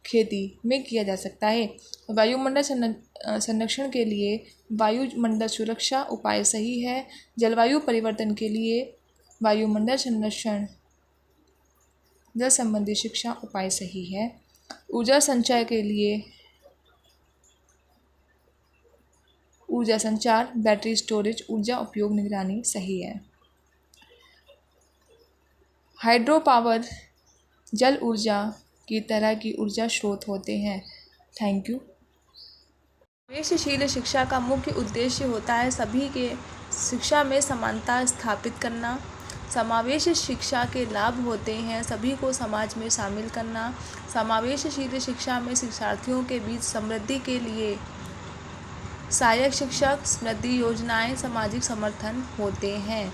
खेती में किया जा सकता है। वायुमंडल संरक्षण के लिए वायुमंडल सुरक्षा उपाय सही है। जलवायु परिवर्तन के लिए वायुमंडल संरक्षण जल संबंधी शिक्षा उपाय सही है। ऊर्जा संचय के लिए ऊर्जा संचार, बैटरी स्टोरेज, ऊर्जा उपयोग निगरानी सही है। हाइड्रो पावर जल ऊर्जा की तरह की ऊर्जा स्रोत होते हैं। Thank you. समावेशशील शिक्षा का मुख्य उद्देश्य होता है सभी के शिक्षा में समानता स्थापित करना। समावेशी शिक्षा के लाभ होते हैं सभी को समाज में शामिल करना। समावेशशील शिक्षा में शिक्षार्थियों के बीच समृद्धि के लिए सहायक शिक्षक, समृद्धि योजनाएं, सामाजिक समर्थन होते हैं।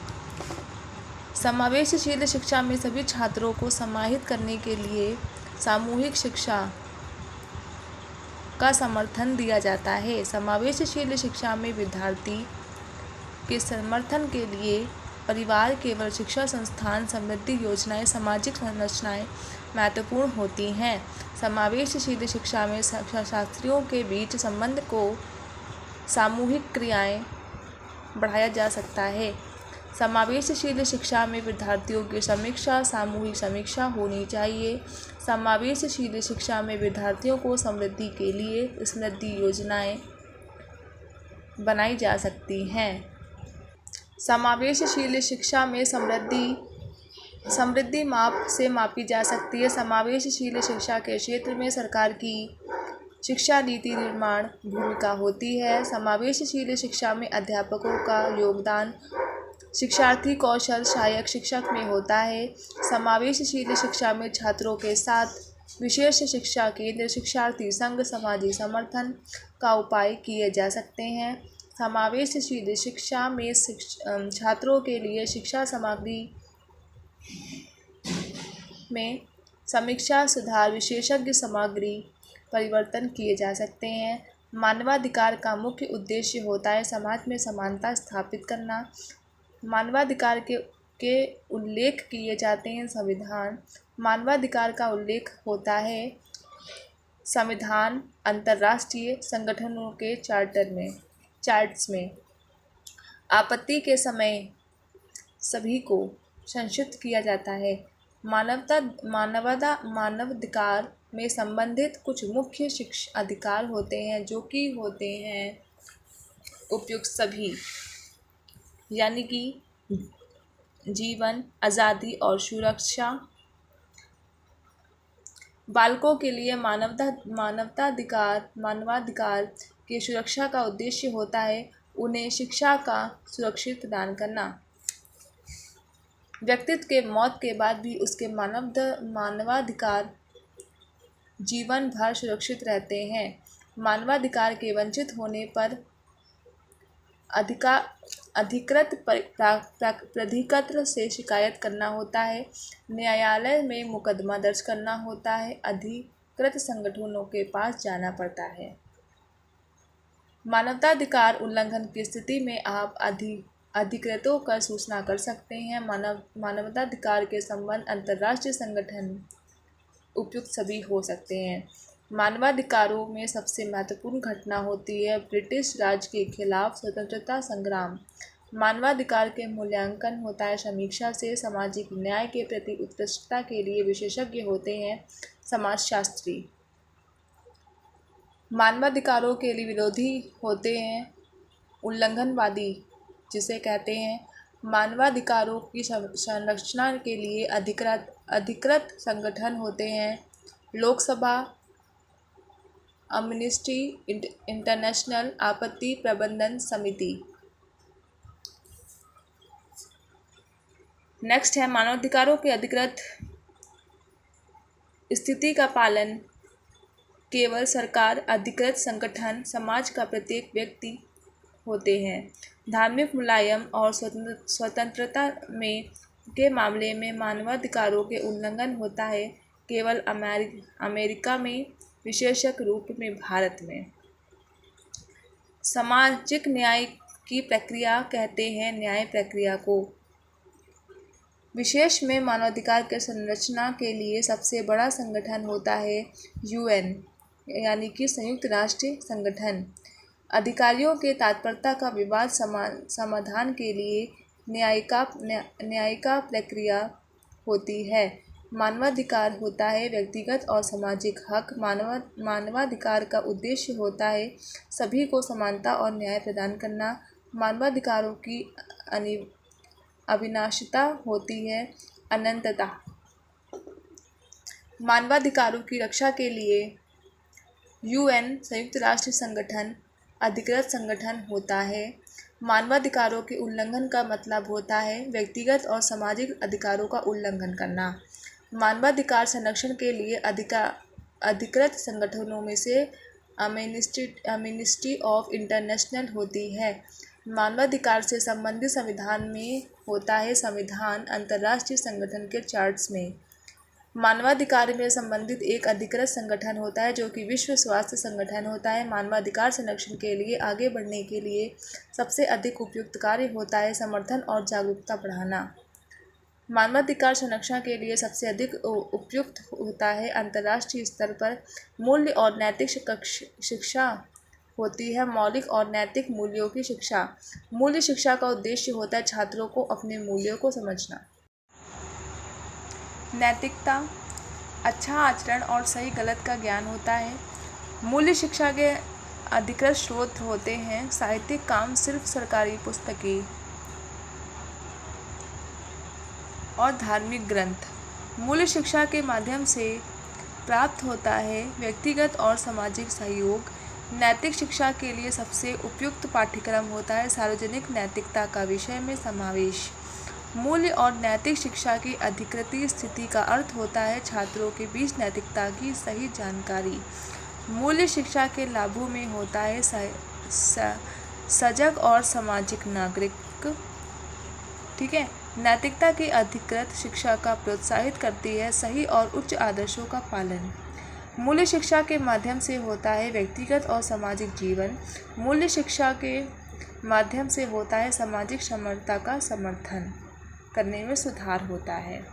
समावेशशील शिक्षा में सभी छात्रों को समाहित करने के लिए सामूहिक शिक्षा का समर्थन दिया जाता है। समावेशशील शिक्षा में विद्यार्थी के समर्थन के लिए परिवार, केवल शिक्षा संस्थान, समृद्धि योजनाएं, सामाजिक संरचनाएं महत्वपूर्ण होती हैं। समावेशशील शिक्षा में छात्रों के बीच संबंध को सामूहिक क्रियाएं बढ़ाया जा सकता है। समावेशशील शिक्षा में विद्यार्थियों की समीक्षा, सामूहिक समीक्षा होनी चाहिए। समावेशशील शिक्षा में विद्यार्थियों को समृद्धि के लिए समृद्धि योजनाएं बनाई जा सकती हैं। समावेशशील शिक्षा में समृद्धि माप से मापी जा सकती है। समावेशशील शिक्षा के क्षेत्र में सरकार की शिक्षा नीति निर्माण भूमिका होती है। समावेशशील शिक्षा में अध्यापकों का योगदान शिक्षार्थी कौशल सहायक शिक्षक में होता है। समावेशशील शिक्षा में छात्रों के साथ विशेष शिक्षा केंद्र, शिक्षार्थी संघ, सामाजिक समर्थन का उपाय किए जा सकते हैं। समावेशशील शिक्षा में छात्रों के लिए शिक्षा सामग्री में समीक्षा, सुधार, विशेषज्ञ सामग्री परिवर्तन किए जा सकते हैं। मानवाधिकार का मुख्य उद्देश्य होता है समाज में समानता स्थापित करना। मानवाधिकार के उल्लेख किए जाते हैं संविधान। मानवाधिकार का उल्लेख होता है संविधान, अंतर्राष्ट्रीय संगठनों के चार्टर्स में। आपत्ति के समय सभी को संरक्षित किया जाता है। मानवाधिकार में संबंधित कुछ मुख्य शिक्षा अधिकार होते हैं जो कि होते हैं उपयुक्त सभी, यानी कि जीवन, आज़ादी और सुरक्षा। बालकों के लिए मानवाधिकार की सुरक्षा का उद्देश्य होता है उन्हें शिक्षा का सुरक्षित प्रदान करना। व्यक्ति के मौत के बाद भी उसके मानवाधिकार जीवन भर सुरक्षित रहते हैं। मानवाधिकार के वंचित होने पर अधिकृत प्राधिकरण से शिकायत करना होता है, न्यायालय में मुकदमा दर्ज करना होता है, अधिकृत संगठनों के पास जाना पड़ता है। मानवाधिकार उल्लंघन की स्थिति में आप अधिकृतों का सूचना कर सकते हैं। मानवाधिकार के संबंध अंतर्राष्ट्रीय संगठन उपयुक्त सभी हो सकते हैं। मानवाधिकारों में सबसे महत्वपूर्ण घटना होती है ब्रिटिश राज के खिलाफ स्वतंत्रता संग्राम। मानवाधिकार के मूल्यांकन होता है समीक्षा से। सामाजिक न्याय के प्रति उत्कृष्टता के लिए विशेषज्ञ होते हैं समाजशास्त्री। मानवाधिकारों के लिए विरोधी होते हैं उल्लंघनवादी, जिसे कहते हैं। मानवाधिकारों की संरक्षण के लिए अधिकृत संगठन होते हैं लोकसभा, एम्नेस्टी इंटरनेशनल, आपत्ति प्रबंधन समिति। नेक्स्ट है मानवाधिकारों के अधिकृत स्थिति का पालन केवल सरकार, अधिकृत संगठन, समाज का प्रत्येक व्यक्ति होते हैं। धार्मिक मुलायम और स्वतंत्रता के मामले में मानवाधिकारों के उल्लंघन होता है केवल अमेरिका में, विशेषक रूप में भारत में। सामाजिक न्याय की प्रक्रिया कहते हैं न्याय प्रक्रिया को विशेष में मानवाधिकार के संरचना के लिए सबसे बड़ा संगठन होता है UN, यानी कि संयुक्त राष्ट्र संगठन। अधिकारियों के तत्परता का विवाद समाधान के लिए न्यायिका प्रक्रिया होती है। मानवाधिकार होता है व्यक्तिगत और सामाजिक हक। मानवाधिकार का उद्देश्य होता है सभी को समानता और न्याय प्रदान करना। मानवाधिकारों की अविनाशिता होती है अनंतता। मानवाधिकारों की रक्षा के लिए UN संयुक्त राष्ट्र संगठन अधिकृत संगठन होता है। मानवाधिकारों के उल्लंघन का मतलब होता है व्यक्तिगत और सामाजिक अधिकारों का उल्लंघन करना। मानवाधिकार संरक्षण के लिए अधिकृत संगठनों में से एमनेस्टी ऑफ इंटरनेशनल होती है। मानवाधिकार से संबंधित संविधान में होता है संविधान अंतर्राष्ट्रीय संगठन के चार्टर्स में। मानवाधिकार में संबंधित एक अधिकृत संगठन होता है जो कि विश्व स्वास्थ्य संगठन होता है। मानवाधिकार संरक्षण के लिए आगे बढ़ने के लिए सबसे अधिक उपयुक्त कार्य होता है समर्थन और जागरूकता बढ़ाना। मानवाधिकार संरक्षण के लिए सबसे अधिक उपयुक्त होता है अंतर्राष्ट्रीय स्तर पर मूल्य और नैतिक शिक्षा होती है। मौलिक और नैतिक मूल्यों की शिक्षा। मूल्य शिक्षा का उद्देश्य होता है छात्रों को अपने मूल्यों को समझना। नैतिकता, अच्छा आचरण और सही गलत का ज्ञान होता है। मूल्य शिक्षा के अधिकृत स्रोत होते हैं साहित्यिक काम, सिर्फ सरकारी पुस्तकें और धार्मिक ग्रंथ। मूल्य शिक्षा के माध्यम से प्राप्त होता है व्यक्तिगत और सामाजिक सहयोग। नैतिक शिक्षा के लिए सबसे उपयुक्त पाठ्यक्रम होता है सार्वजनिक नैतिकता का विषय में समावेश। मूल्य और नैतिक शिक्षा की अधिकृत स्थिति का अर्थ होता है छात्रों के बीच नैतिकता की सही जानकारी। मूल्य शिक्षा के लाभों में होता है सजग और सामाजिक नागरिक। ठीक है। नैतिकता की अधिकृत शिक्षा का प्रोत्साहित करती है सही और उच्च आदर्शों का पालन। मूल्य शिक्षा के माध्यम से होता है व्यक्तिगत और सामाजिक जीवन। मूल्य शिक्षा के माध्यम से होता है सामाजिक समरसता का समर्थन करने में सुधार होता है।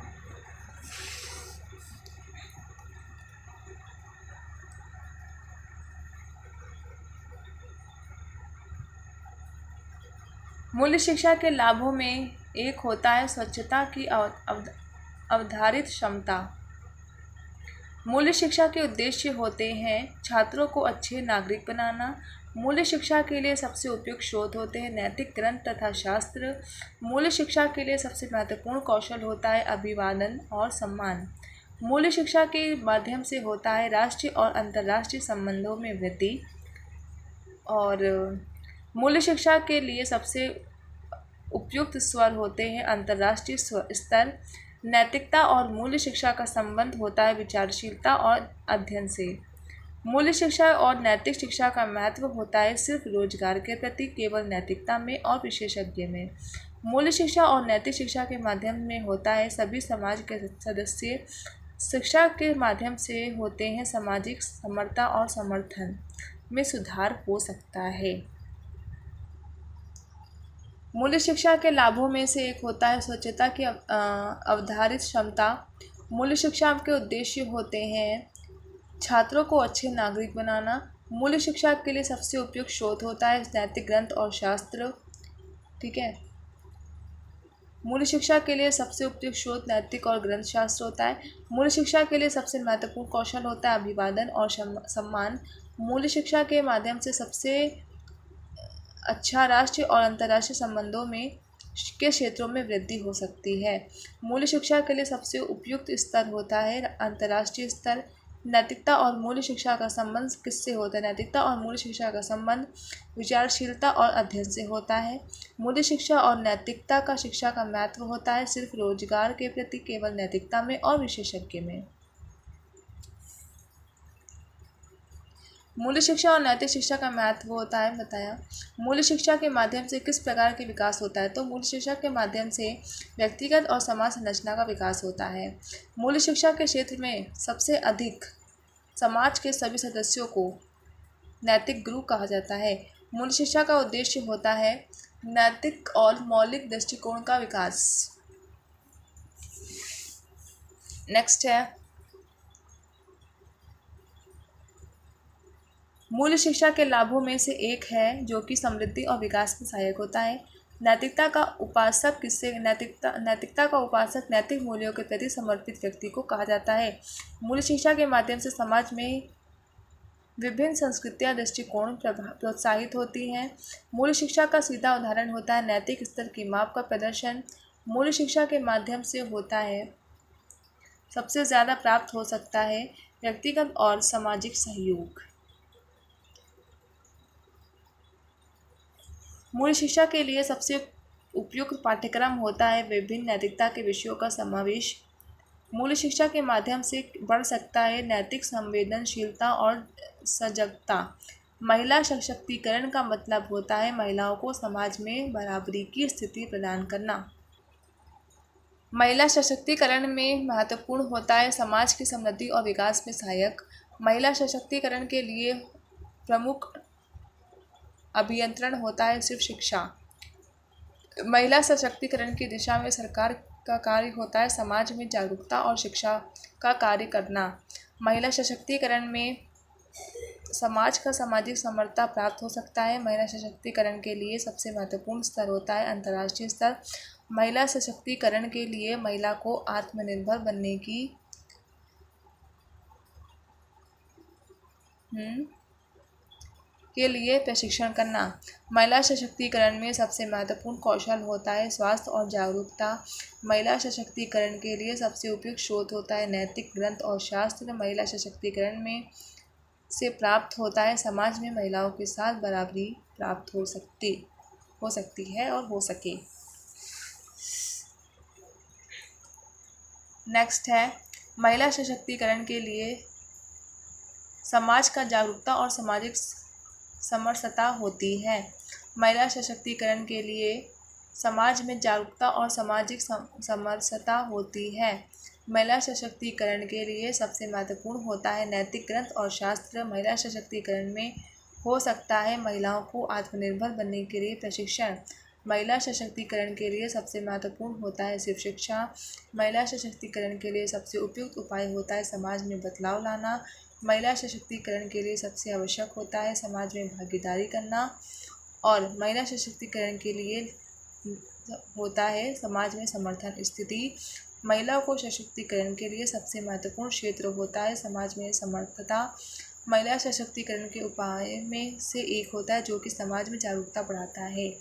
मूल्य शिक्षा के लाभों में एक होता है स्वच्छता की अवधारित क्षमता। मूल्य शिक्षा के उद्देश्य होते हैं छात्रों को अच्छे नागरिक बनाना। मूल्य शिक्षा के लिए सबसे उपयुक्त स्रोत होते हैं नैतिक ग्रंथ तथा शास्त्र। मूल्य शिक्षा के लिए सबसे महत्वपूर्ण कौशल होता है अभिवादन और सम्मान। मूल्य शिक्षा के माध्यम से होता है राष्ट्रीय और अंतर्राष्ट्रीय संबंधों में वृद्धि। और मूल्य शिक्षा के लिए सबसे उपयुक्त स्वर होते हैं अंतर्राष्ट्रीय स्तर। नैतिकता और मूल्य शिक्षा का संबंध होता है विचारशीलता और अध्ययन से। मूल्य शिक्षा और नैतिक शिक्षा का महत्व होता है सिर्फ रोजगार के प्रति, केवल नैतिकता में और विशेषज्ञ में। मूल्य शिक्षा और नैतिक शिक्षा के माध्यम में होता है सभी समाज के सदस्य। शिक्षा के माध्यम से होते हैं सामाजिक समरसता और समर्थन में सुधार हो सकता है। मूल्य शिक्षा के लाभों में से एक होता है स्वच्छता की अवधारित क्षमता। मूल्य शिक्षा के उद्देश्य होते हैं छात्रों को अच्छे नागरिक बनाना। मूल्य शिक्षा के लिए सबसे उपयुक्त स्रोत होता है नैतिक ग्रंथ और शास्त्र। ठीक है। मूल्य शिक्षा के लिए सबसे उपयुक्त स्रोत नैतिक और ग्रंथ शास्त्र होता है। मूल्य शिक्षा के लिए सबसे महत्वपूर्ण कौशल होता है अभिवादन और सम्मान। मूल्य शिक्षा के माध्यम से सबसे अच्छा राष्ट्रीय और अंतर्राष्ट्रीय संबंधों में के क्षेत्रों में वृद्धि हो सकती है। मूल्य शिक्षा के लिए सबसे उपयुक्त स्तर होता है अंतर्राष्ट्रीय स्तर। नैतिकता और मूल्य शिक्षा का संबंध किससे होता है? नैतिकता और मूल्य शिक्षा का संबंध विचारशीलता और अध्ययन से होता है। मूल्य शिक्षा और नैतिकता का शिक्षा का महत्व होता है सिर्फ रोजगार के प्रति, केवल नैतिकता में और विशेषज्ञ में। मूल्य शिक्षा और नैतिक शिक्षा का महत्व होता है बताया। मूल्य शिक्षा के माध्यम से किस प्रकार के विकास होता है? तो मूल्य शिक्षा के माध्यम से व्यक्तिगत और समाज संरचना का विकास होता है। मूल्य शिक्षा के क्षेत्र में सबसे अधिक समाज के सभी सदस्यों को नैतिक गुरु कहा जाता है। मूल्य शिक्षा का उद्देश्य होता है नैतिक और मौलिक दृष्टिकोण का विकास। नेक्स्ट है मूल शिक्षा के लाभों में से एक है जो कि समृद्धि और विकास में सहायक होता है। नैतिकता का उपासक नैतिक मूल्यों के प्रति समर्पित व्यक्ति को कहा जाता है। मूल शिक्षा के माध्यम से समाज में विभिन्न संस्कृतियाँ दृष्टिकोण प्रोत्साहित होती हैं। मूल शिक्षा का सीधा उदाहरण होता है नैतिक स्तर की माप का प्रदर्शन। मूल शिक्षा के माध्यम से होता है सबसे ज़्यादा प्राप्त हो सकता है व्यक्तिगत और सामाजिक सहयोग। मूल शिक्षा के लिए सबसे उपयुक्त पाठ्यक्रम होता है विभिन्न नैतिकता के विषयों का समावेश। मूल शिक्षा के माध्यम से बढ़ सकता है नैतिक संवेदनशीलता और सजगता। महिला सशक्तिकरण का मतलब होता है महिलाओं को समाज में बराबरी की स्थिति प्रदान करना। महिला सशक्तिकरण में महत्वपूर्ण होता है समाज की समृद्धि और विकास में सहायक। महिला सशक्तिकरण के लिए प्रमुख अभियंत्रण होता है सिर्फ शिक्षा। महिला सशक्तिकरण की दिशा में सरकार का कार्य होता है समाज में जागरूकता और शिक्षा का कार्य करना। महिला सशक्तिकरण में समाज का सामाजिक समरसता प्राप्त हो सकता है। महिला सशक्तिकरण के लिए सबसे महत्वपूर्ण स्तर होता है अंतर्राष्ट्रीय स्तर। महिला सशक्तिकरण के लिए महिला को आत्मनिर्भर बनने के लिए प्रशिक्षण करना। महिला सशक्तिकरण में सबसे महत्वपूर्ण कौशल होता है स्वास्थ्य और जागरूकता। महिला सशक्तिकरण के लिए सबसे उपयुक्त स्रोत होता है नैतिक ग्रंथ और शास्त्र। महिला सशक्तिकरण में से प्राप्त होता है समाज में महिलाओं के साथ बराबरी प्राप्त हो सकती है और हो सके। नेक्स्ट है महिला सशक्तिकरण के लिए समाज का जागरूकता और सामाजिक समरसता होती है। महिला सशक्तिकरण के लिए समाज में जागरूकता और सामाजिक समरसता होती है। महिला सशक्तिकरण के लिए सबसे महत्वपूर्ण होता है नैतिक ग्रंथ और शास्त्र। महिला सशक्तिकरण में हो सकता है महिलाओं को आत्मनिर्भर बनने के लिए प्रशिक्षण। महिला सशक्तिकरण के लिए सबसे महत्वपूर्ण होता है सिर्फ शिक्षा। महिला सशक्तिकरण के लिए सबसे उपयुक्त उपाय होता है समाज में बदलाव लाना। महिला सशक्तिकरण के लिए सबसे आवश्यक होता है समाज में भागीदारी करना। और महिला सशक्तिकरण के लिए होता है समाज में समर्थन स्थिति। महिलाओं को सशक्तिकरण के लिए सबसे महत्वपूर्ण क्षेत्र होता है समाज में समर्थता। महिला सशक्तिकरण के उपाय में से एक होता है जो कि समाज में जागरूकता बढ़ाता है।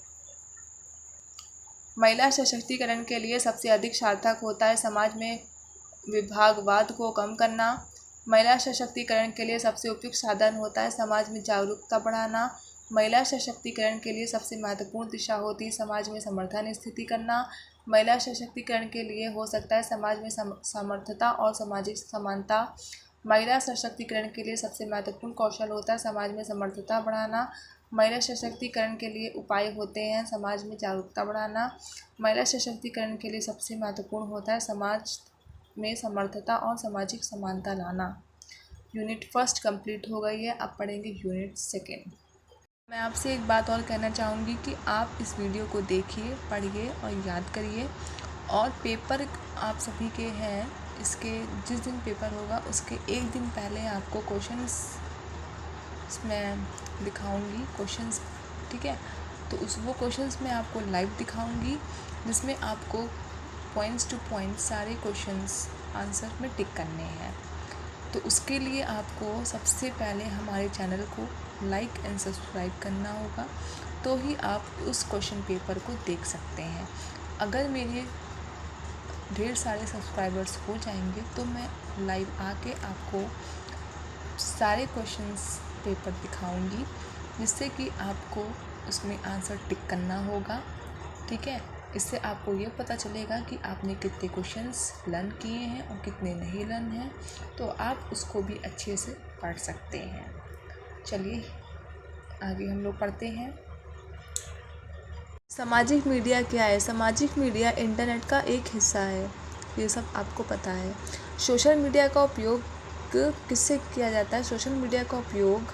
महिला सशक्तिकरण के लिए सबसे अधिक सार्थक होता है समाज में विभागवाद को कम करना। महिला सशक्तिकरण के लिए सबसे उपयुक्त साधन होता है समाज में जागरूकता बढ़ाना। महिला सशक्तिकरण के लिए सबसे महत्वपूर्ण दिशा होती है समाज में समर्थन स्थिति करना। महिला सशक्तिकरण के लिए हो सकता है समाज में समर्थता और सामाजिक समानता। महिला सशक्तिकरण के लिए सबसे महत्वपूर्ण कौशल होता है समाज में समर्थता बढ़ाना। महिला सशक्तिकरण के लिए उपाय होते हैं समाज में जागरूकता बढ़ाना। महिला सशक्तिकरण के लिए सबसे महत्वपूर्ण होता है समाज में समर्थता और सामाजिक समानता लाना। यूनिट फर्स्ट कंप्लीट हो गई है, अब पढ़ेंगे यूनिट सेकेंड। मैं आपसे एक बात और कहना चाहूँगी कि आप इस वीडियो को देखिए, पढ़िए और याद करिए। और पेपर आप सभी के हैं, इसके जिस दिन पेपर होगा उसके एक दिन पहले आपको क्वेश्चंस मैं दिखाऊंगी क्वेश्चंस, ठीक है। तो वो क्वेश्चंस मैं आपको लाइव दिखाऊंगी जिसमें आपको पॉइंट्स टू पॉइंट्स सारे क्वेश्चंस आंसर में टिक करने हैं। तो उसके लिए आपको सबसे पहले हमारे चैनल को लाइक एंड सब्सक्राइब करना होगा, तो ही आप उस क्वेश्चन पेपर को देख सकते हैं। अगर मेरे ढेर सारे सब्सक्राइबर्स हो जाएंगे तो मैं लाइव आके आपको सारे क्वेश्चंस पेपर दिखाऊंगी, जिससे कि आपको उसमें आंसर टिक करना होगा, ठीक है। इससे आपको ये पता चलेगा कि आपने कितने क्वेश्चंस लर्न किए हैं और कितने नहीं लर्न हैं, तो आप उसको भी अच्छे से पढ़ सकते हैं। चलिए आगे हम लोग पढ़ते हैं। सामाजिक मीडिया क्या है? सामाजिक मीडिया इंटरनेट का एक हिस्सा है, ये सब आपको पता है। सोशल मीडिया का उपयोग किससे किया जाता है? सोशल मीडिया का उपयोग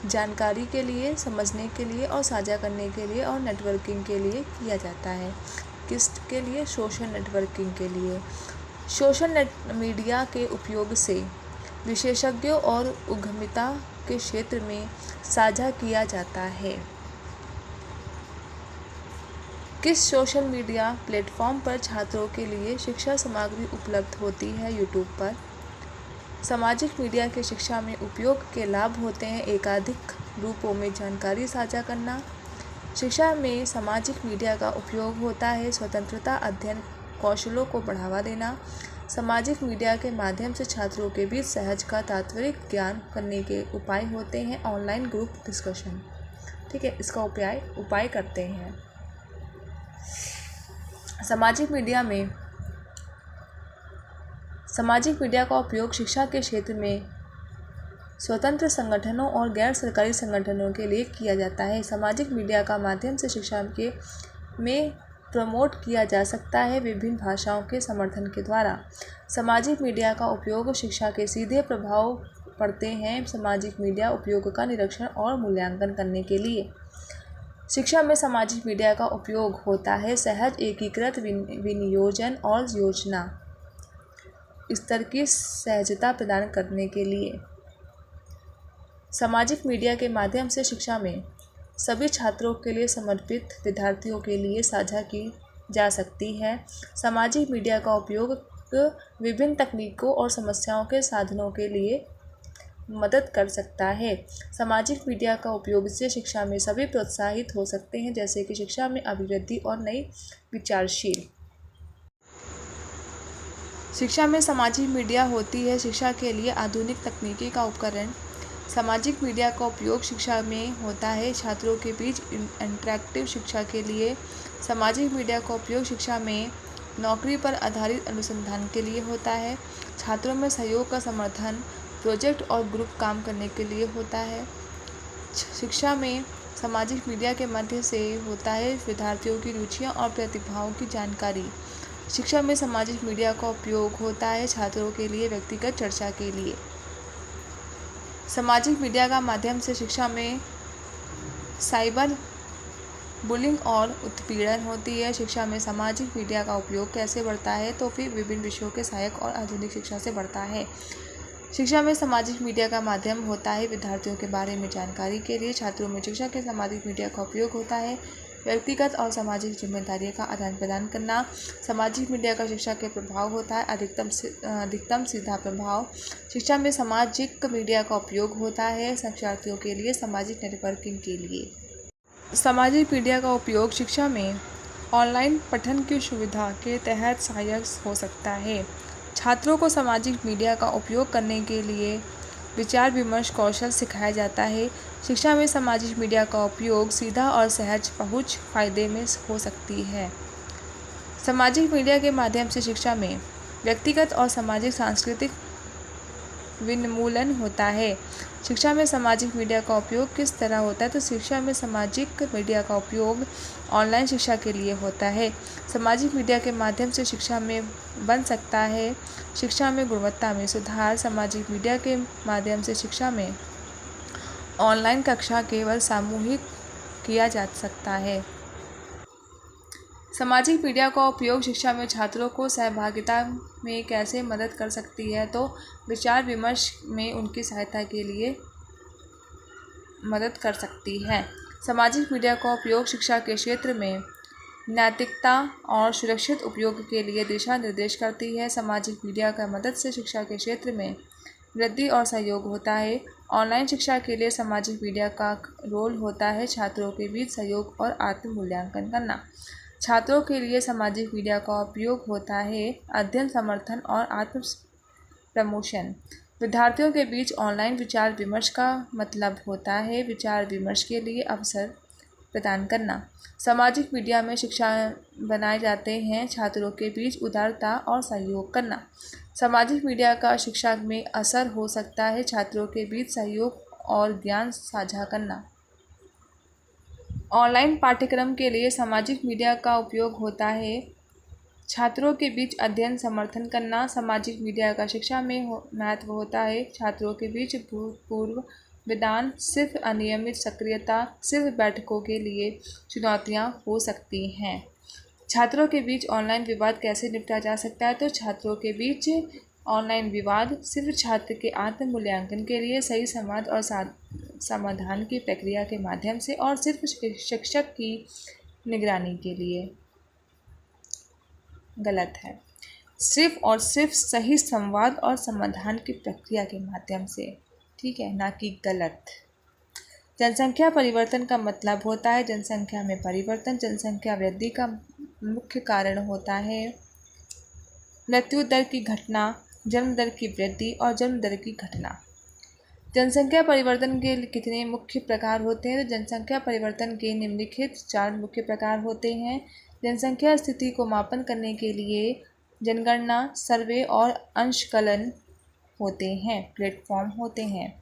जानकारी के लिए, समझने के लिए और साझा करने के लिए और नेटवर्किंग के लिए किया जाता है। किसके लिए? सोशल नेटवर्किंग के लिए। सोशल मीडिया के उपयोग से विशेषज्ञों और उद्यमिता के क्षेत्र में साझा किया जाता है। किस सोशल मीडिया प्लेटफॉर्म पर छात्रों के लिए शिक्षा सामग्री उपलब्ध होती है? यूट्यूब पर। सामाजिक मीडिया के शिक्षा में उपयोग के लाभ होते हैं एकाधिक रूपों में जानकारी साझा करना। शिक्षा में सामाजिक मीडिया का उपयोग होता है स्वतंत्रता अध्ययन कौशलों को बढ़ावा देना। सामाजिक मीडिया के माध्यम से छात्रों के बीच सहज का तात्विक ज्ञान करने के उपाय होते हैं ऑनलाइन ग्रुप डिस्कशन। ठीक है, इसका उपाय करते हैं। सामाजिक मीडिया का उपयोग शिक्षा के क्षेत्र में स्वतंत्र संगठनों और गैर सरकारी संगठनों के लिए किया जाता है। सामाजिक मीडिया का माध्यम से शिक्षा में प्रमोट किया जा सकता है विभिन्न भाषाओं के समर्थन के द्वारा। सामाजिक मीडिया का उपयोग शिक्षा के सीधे प्रभाव पड़ते हैं सामाजिक मीडिया उपयोग का निरीक्षण और मूल्यांकन करने के लिए। शिक्षा में सामाजिक मीडिया का उपयोग होता है सहज एकीकृत विनियोजन और योजना स्तर की सहजता प्रदान करने के लिए। सामाजिक मीडिया के माध्यम से शिक्षा में सभी छात्रों के लिए समर्पित विद्यार्थियों के लिए साझा की जा सकती है। सामाजिक मीडिया का उपयोग विभिन्न तकनीकों और समस्याओं के साधनों के लिए मदद कर सकता है। सामाजिक मीडिया का उपयोग से शिक्षा में सभी प्रोत्साहित हो सकते हैं जैसे कि शिक्षा में अभिवृद्धि और नई विचारशील। शिक्षा में सामाजिक मीडिया होती है शिक्षा के लिए आधुनिक तकनीकी का उपकरण। सामाजिक मीडिया का उपयोग शिक्षा में होता है छात्रों के बीच इंटरैक्टिव शिक्षा के लिए। सामाजिक मीडिया का उपयोग शिक्षा में नौकरी पर आधारित अनुसंधान के लिए होता है। छात्रों में सहयोग का समर्थन प्रोजेक्ट और ग्रुप काम करने के लिए होता है। शिक्षा में सामाजिक मीडिया के माध्यम से होता है विद्यार्थियों की रुचियां और प्रतिभाओं की जानकारी। शिक्षा में सामाजिक मीडिया का उपयोग होता है छात्रों के लिए व्यक्तिगत चर्चा के लिए। सामाजिक मीडिया का माध्यम से शिक्षा में साइबर बुलिंग और उत्पीड़न होती है। शिक्षा में सामाजिक मीडिया का उपयोग कैसे बढ़ता है तो फिर विभिन्न विषयों के सहायक और आधुनिक शिक्षा से बढ़ता है। शिक्षा में सामाजिक मीडिया का माध्यम होता है विद्यार्थियों के बारे में जानकारी के लिए। छात्रों में शिक्षा के सामाजिक मीडिया का उपयोग होता है व्यक्तिगत और सामाजिक जिम्मेदारियों का आदान प्रदान करना। सामाजिक मीडिया का शिक्षा के प्रभाव होता है अधिकतम सीधा प्रभाव। शिक्षा में सामाजिक मीडिया का उपयोग होता है शिक्षार्थियों के लिए सामाजिक नेटवर्किंग के लिए। सामाजिक मीडिया का उपयोग शिक्षा में ऑनलाइन पठन की सुविधा के तहत सहायक हो सकता है। छात्रों को सामाजिक मीडिया का उपयोग करने के लिए विचार विमर्श कौशल सिखाया जाता है। शिक्षा में सामाजिक मीडिया का उपयोग सीधा और सहज पहुंच फायदे में हो सकती है। सामाजिक मीडिया के माध्यम से शिक्षा में व्यक्तिगत और सामाजिक सांस्कृतिक विन्मूलन होता है। शिक्षा में सामाजिक मीडिया का उपयोग किस तरह होता है तो शिक्षा में सामाजिक मीडिया का उपयोग ऑनलाइन शिक्षा के लिए होता है। सामाजिक मीडिया के माध्यम से शिक्षा में बन सकता है शिक्षा में गुणवत्ता में सुधार। सामाजिक मीडिया के माध्यम से शिक्षा में ऑनलाइन कक्षा केवल सामूहिक किया जा सकता है। सामाजिक मीडिया का उपयोग शिक्षा में छात्रों को सहभागिता में कैसे मदद कर सकती है तो विचार विमर्श में उनकी सहायता के लिए मदद कर सकती है। सामाजिक मीडिया का उपयोग शिक्षा के क्षेत्र में नैतिकता और सुरक्षित उपयोग के लिए दिशा निर्देश करती है। सामाजिक मीडिया की मदद से शिक्षा के क्षेत्र में वृद्धि और सहयोग होता है। ऑनलाइन शिक्षा के लिए सामाजिक मीडिया का रोल होता है छात्रों के बीच सहयोग और आत्म मूल्यांकन करना। छात्रों के लिए सामाजिक मीडिया का उपयोग होता है अध्ययन समर्थन और आत्म प्रमोशन। विद्यार्थियों के बीच ऑनलाइन विचार विमर्श का मतलब होता है विचार विमर्श के लिए अवसर प्रदान करना। सामाजिक मीडिया में शिक्षा बनाए जाते हैं छात्रों के बीच उदारता और सहयोग करना। सामाजिक मीडिया का शिक्षा में असर हो सकता है छात्रों के बीच सहयोग और ज्ञान साझा करना। ऑनलाइन पाठ्यक्रम के लिए सामाजिक मीडिया का उपयोग होता है छात्रों के बीच अध्ययन समर्थन करना। सामाजिक मीडिया का शिक्षा में महत्व होता है छात्रों के बीच भूतपूर्व विधान सिर्फ अनियमित सक्रियता सिर्फ बैठकों के लिए चुनौतियां हो सकती हैं। छात्रों के बीच ऑनलाइन विवाद कैसे निपटा जा सकता है? तो छात्रों के बीच ऑनलाइन विवाद सिर्फ छात्र के आत्म मूल्यांकन के लिए सही संवाद और समाधान की प्रक्रिया के माध्यम से और सिर्फ शिक्षक की निगरानी के लिए गलत है। सिर्फ और सिर्फ सही संवाद और समाधान की प्रक्रिया के माध्यम से, ठीक है, ना कि गलत। जनसंख्या परिवर्तन का मतलब होता है जनसंख्या में परिवर्तन। जनसंख्या वृद्धि का मुख्य कारण होता है मृत्यु दर की घटना, जन्म दर की वृद्धि और जन्म दर की घटना। जनसंख्या परिवर्तन के कितने मुख्य प्रकार होते हैं? तो जनसंख्या परिवर्तन के निम्नलिखित 4 मुख्य प्रकार होते हैं। जनसंख्या स्थिति को मापन करने के लिए जनगणना, सर्वे और अंशकलन होते हैं, प्लेटफॉर्म होते हैं।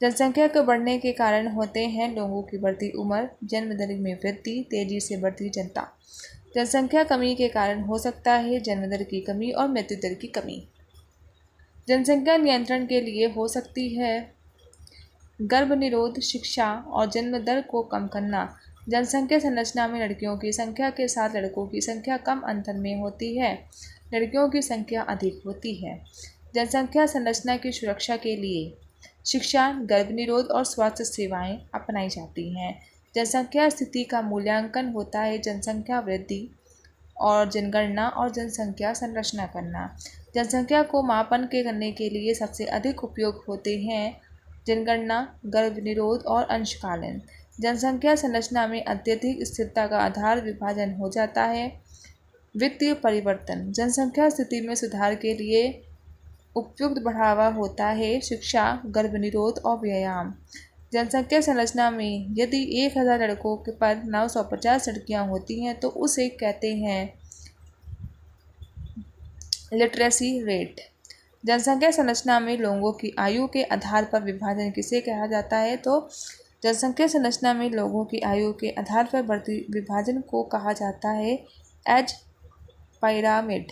जनसंख्या के बढ़ने के कारण होते हैं लोगों की बढ़ती उम्र, जन्म दर में वृद्धि, तेजी से बढ़ती जनता। जनसंख्या कमी के कारण हो सकता है जन्म दर की कमी और मृत्यु दर की कमी। जनसंख्या नियंत्रण के लिए हो सकती है गर्भ निरोध, शिक्षा और जन्म दर को कम करना। जनसंख्या संरचना में लड़कियों की संख्या के साथ लड़कों की संख्या कम अंतर में होती है, लड़कियों की संख्या अधिक होती है। जनसंख्या संरचना की सुरक्षा के लिए शिक्षा, गर्भ निरोध और स्वास्थ्य सेवाएं अपनाई जाती हैं। जनसंख्या स्थिति का मूल्यांकन होता है जनसंख्या वृद्धि और जनगणना और जनसंख्या संरचना करना। जनसंख्या को मापन के करने के लिए सबसे अधिक उपयोग होते हैं जनगणना, गर्भ निरोध और अंशकालन। जनसंख्या संरचना में अत्यधिक स्थिरता का आधार विभाजन हो जाता है। वित्तीय परिवर्तन जनसंख्या स्थिति में सुधार के लिए उपयुक्त बढ़ावा होता है शिक्षा, गर्भ निरोध और व्यायाम। जनसंख्या संरचना में यदि 1000 लड़कों पर 950 लड़कियां होती हैं तो उसे कहते हैं लिटरेसी रेट। जनसंख्या संरचना में लोगों की आयु के आधार पर विभाजन किसे कहा जाता है? तो जनसंख्या संरचना में लोगों की आयु के आधार पर बढ़ती विभाजन को कहा जाता है एज पिरामिड।